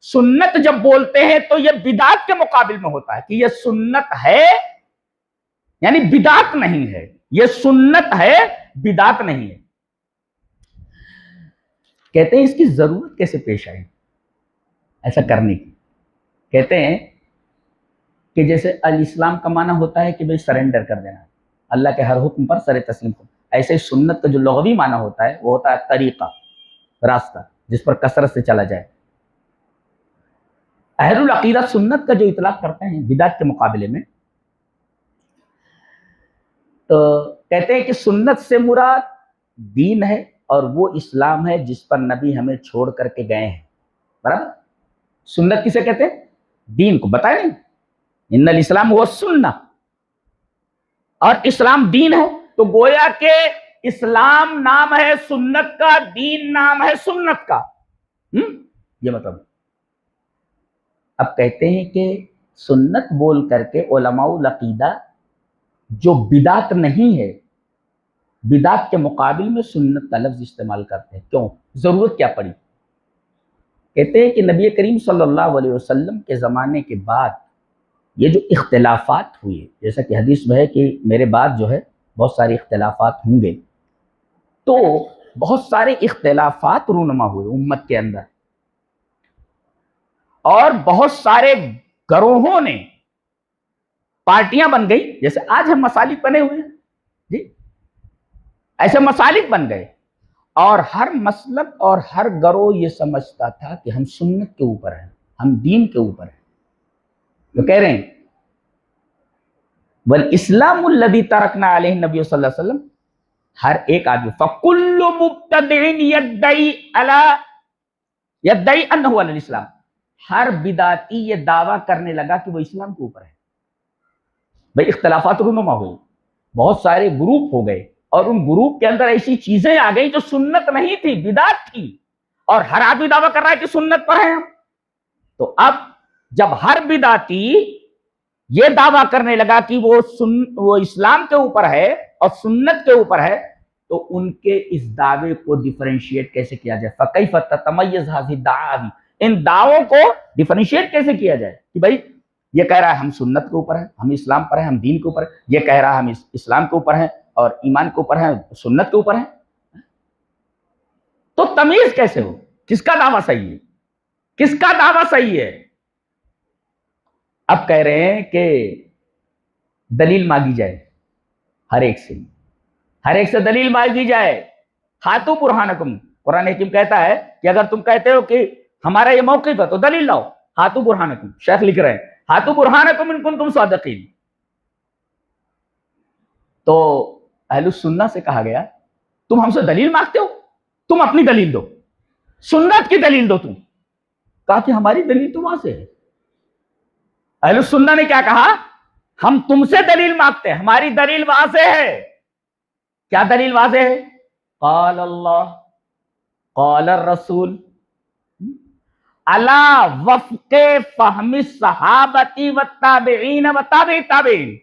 سنت جب بولتے ہیں تو یہ بدعت کے مقابل میں ہوتا ہے کہ یہ سنت ہے، یعنی بدعت نہیں ہے، یہ سنت ہے، بدعت نہیں ہے. کہتے ہیں اس کی ضرورت کیسے پیش آئی ایسا کرنے کی؟ کہتے ہیں کہ جیسے الاسلام کا معنی ہوتا ہے کہ بھئی سرنڈر کر دینا، اللہ کے ہر حکم پر سر تسلیم کرنا. ایسے ہی سنت کا جو لغوی معنی ہوتا ہے وہ ہوتا ہے طریقہ، راستہ جس پر کثرت سے چلا جائے. اہل العقیدہ سنت کا جو اطلاق کرتے ہیں بدعت کے مقابلے میں، تو کہتے ہیں کہ سنت سے مراد دین ہے اور وہ اسلام ہے جس پر نبی ہمیں چھوڑ کر کے گئے ہیں. برابر؟ سنت کسے کہتے ہیں؟ دین کو. بتائیں نہیں ان الاسلام هو السنہ، اور اسلام دین ہے. تو گویا کہ اسلام نام ہے سنت کا، دین نام ہے سنت کا. یہ مطلب. اب کہتے ہیں کہ سنت بول کر کے علماء العقیدہ جو بدعت نہیں ہے، بدعت کے مقابل میں سنت کا لفظ استعمال کرتے ہیں. کیوں؟ ضرورت کیا پڑی؟ کہتے ہیں کہ نبی کریم صلی اللہ علیہ وسلم کے زمانے کے بعد یہ جو اختلافات ہوئے، جیسا کہ حدیث میں ہے کہ میرے بعد جو ہے بہت سارے اختلافات ہوں گے، تو بہت سارے اختلافات رونما ہوئے امت کے اندر، اور بہت سارے گروہوں نے پارٹیاں بن گئی. جیسے آج ہم مسالک بنے ہوئے ہیں، جی ایسے مسالک بن گئے، اور ہر مسلک اور ہر گروہ یہ سمجھتا تھا کہ ہم سنت کے اوپر ہیں، ہم دین کے اوپر ہیں. تو کہہ رہے ہیں والاسلام الذی ترکنا علیہ نبی صلی اللہ علیہ وسلم، ہر ایک آدمی فَكُلُّ مُبْتَدِعٍ يَدَّعِي عَلَى یدعی انہ علی الاسلام، ہر بدعتی یہ دعویٰ کرنے لگا کہ وہ اسلام کے اوپر ہے۔ بھئی اختلافات رونما ہوئی، بہت سارے گروپ ہو گئے، اور ان گروپ کے اندر ایسی چیزیں آ گئی جو سنت نہیں تھی، بدعت تھی، اور ہر آدمی دعویٰ کر رہا ہے کہ سنت پر ہے ہم۔ تو اب جب ہر بدعتی یہ دعویٰ کرنے لگا کہ وہ اسلام کے اوپر ہے اور سنت کے اوپر ہے، تو ان کے اس دعوے کو ڈیفرینشیٹ کیسے کیا جائے؟ فَكَيْفَ تَتَمَيَّزُ هَذِهِ الدَّعَاوِي، ان دعووں کو ڈیفرینشیٹ کیسے کیا جائے کہ بھائی یہ کہہ رہا ہے ہم سنت کے اوپر ہیں، ہم اسلام پر ہیں، ہم دین کے اوپر ہیں، یہ کہہ رہا ہے ہم اسلام کے اوپر ہیں اور ایمان کے اوپر ہیں، سنت کے اوپر ہیں، تو تمیز کیسے ہو؟ کس کا دعویٰ صحیح ہے، کس کا دعویٰ صحیح ہے؟ اب کہہ رہے ہیں کہ دلیل مانگی جائے ہر ایک سے دلیل مانگی جائے۔ ہاتھو برہانکم، قرآن حکیم کہتا ہے کہ اگر تم کہتے ہو کہ ہمارا یہ موقف ہے تو دلیل لاؤ۔ ہاتھو برہانکم، شیخ لکھ رہے ہیں ہاتھو برہانکم ان کنتم صادقین۔ تو اہل السنہ سے کہا گیا تم ہم سے دلیل مانگتے ہو، تم اپنی دلیل دو، سنت کی دلیل دو۔ تم کہا کہ ہماری دلیل تو وہاں سے ہے۔ اہل السنہ نے کیا کہا؟ ہم تم سے دلیل مانگتے ہیں، ہماری دلیل وہاں سے ہے۔ کیا دلیل واضح ہے؟ قال اللہ قال الرسول علی وفق فہم الصحابۃ والتابعین وتابع التابعین۔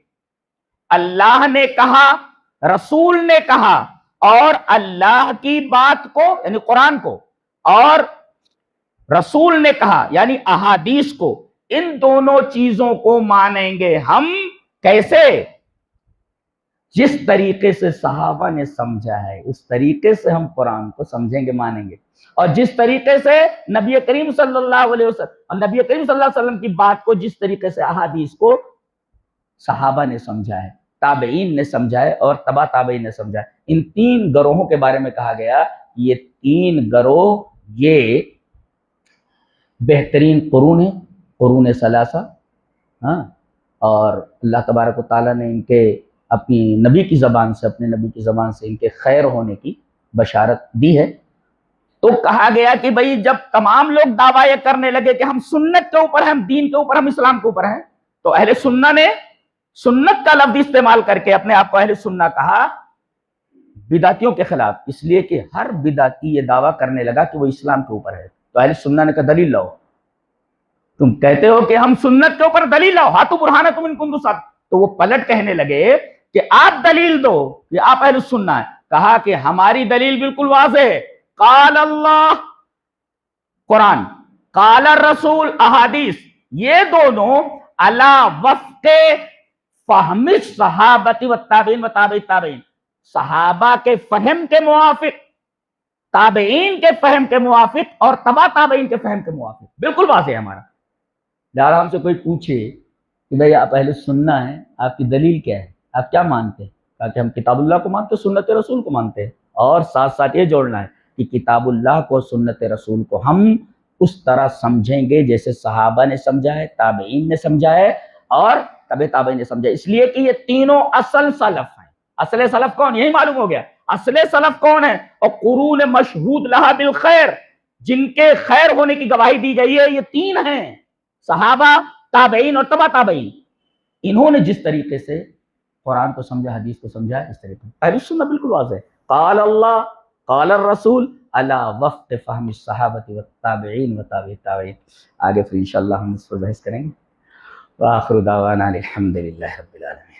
اللہ نے کہا، رسول نے کہا، اور اللہ کی بات کو یعنی قرآن کو اور رسول نے کہا یعنی احادیث کو، ان دونوں چیزوں کو مانیں گے ہم۔ کیسے؟ جس طریقے سے صحابہ نے سمجھا ہے اس طریقے سے ہم قرآن کو سمجھیں گے، مانیں گے، اور جس طریقے سے نبی کریم صلی اللہ علیہ وسلم کی بات کو، جس طریقے سے احادیث کو صحابہ نے سمجھا ہے، تابعین نے سمجھا ہے اور تبع تابعین نے سمجھا ہے۔ ان تین گروہوں کے بارے میں کہا گیا یہ تین گروہ یہ بہترین قرون ہیں، قرون ثلاثہ، ہاں، اور اللہ تبارک و تعالیٰ نے ان کے اپنی نبی کی زبان سے ان کے خیر ہونے کی بشارت دی ہے۔ تو کہا گیا کہ بھئی جب تمام لوگ دعویٰ یہ کرنے لگے کہ ہم سنت کے اوپر ہیں، ہم دین کے اوپر، ہم اسلام کے اوپر ہیں، تو اہل سنہ نے سنت کا لفظ استعمال کر کے اپنے آپ کو اہل سنہ کہا بدعتیوں کے خلاف، اس لیے کہ ہر بدعتی یہ دعویٰ کرنے لگا کہ وہ اسلام کے اوپر ہے۔ تو اہل سنہ نے کہا دلیل لاؤ، تم کہتے ہو کہ ہم سنت کے اوپر، دلیل لاؤ، ہاتھو برہانکم ان کنتم صادقین۔ تو وہ پلٹ کہنے لگے کہ آپ دلیل دو کہ آپ اہل سنہ ہیں۔ کہا کہ ہماری دلیل بالکل واضح ہے، قال اللہ قرآن، قال الرسول احادیث، یہ دونوں علی وفق فہم الصحابۃ والتابعین وتابع التابعین، صحابہ کے فہم کے موافق، تابعین کے فہم کے موافق اور تبع تابعین کے فہم کے موافق، بالکل واضح ہے ہمارا۔ لہٰذا ہم سے کوئی پوچھے کہ بھئی آپ اہل سنہ ہیں، آپ کی دلیل کیا ہے، آپ کیا مانتے ہیں؟ کہا کہ ہم کتاب اللہ کو مانتے ہیں، سنت رسول کو مانتے ہیں، اور ساتھ ساتھ یہ جوڑنا ہے کہ کتاب اللہ کو، سنت رسول کو ہم اس طرح سمجھیں گے جیسے صحابہ نے سمجھا ہے، تابعین نے سمجھا ہے اور تبع تابعین نے سمجھا ہے، اس لیے کہ یہ تینوں اصل سلف ہیں۔ اصل سلف کون؟ یہی معلوم ہو گیا اصل سلف کون ہے، اور قرون مشہود لہا بالخیر، جن کے خیر ہونے کی گواہی دی گئی ہے، یہ تین ہیں، صحابہ، تابعین اور تبع تابعین۔ انہوں نے جس طریقے سے قرآن کو سمجھا، حدیث کو سمجھا، اس طریقے اہل سنت بالکل واضح ہے، قال اللہ قال الرسول علی وفق فہم الصحابۃ والتابعین وتابع التابعین۔ آگے پھر انشاءاللہ ہم اس پر بحث کریں گے۔ وآخر دعوانا الحمد للہ رب العالمین۔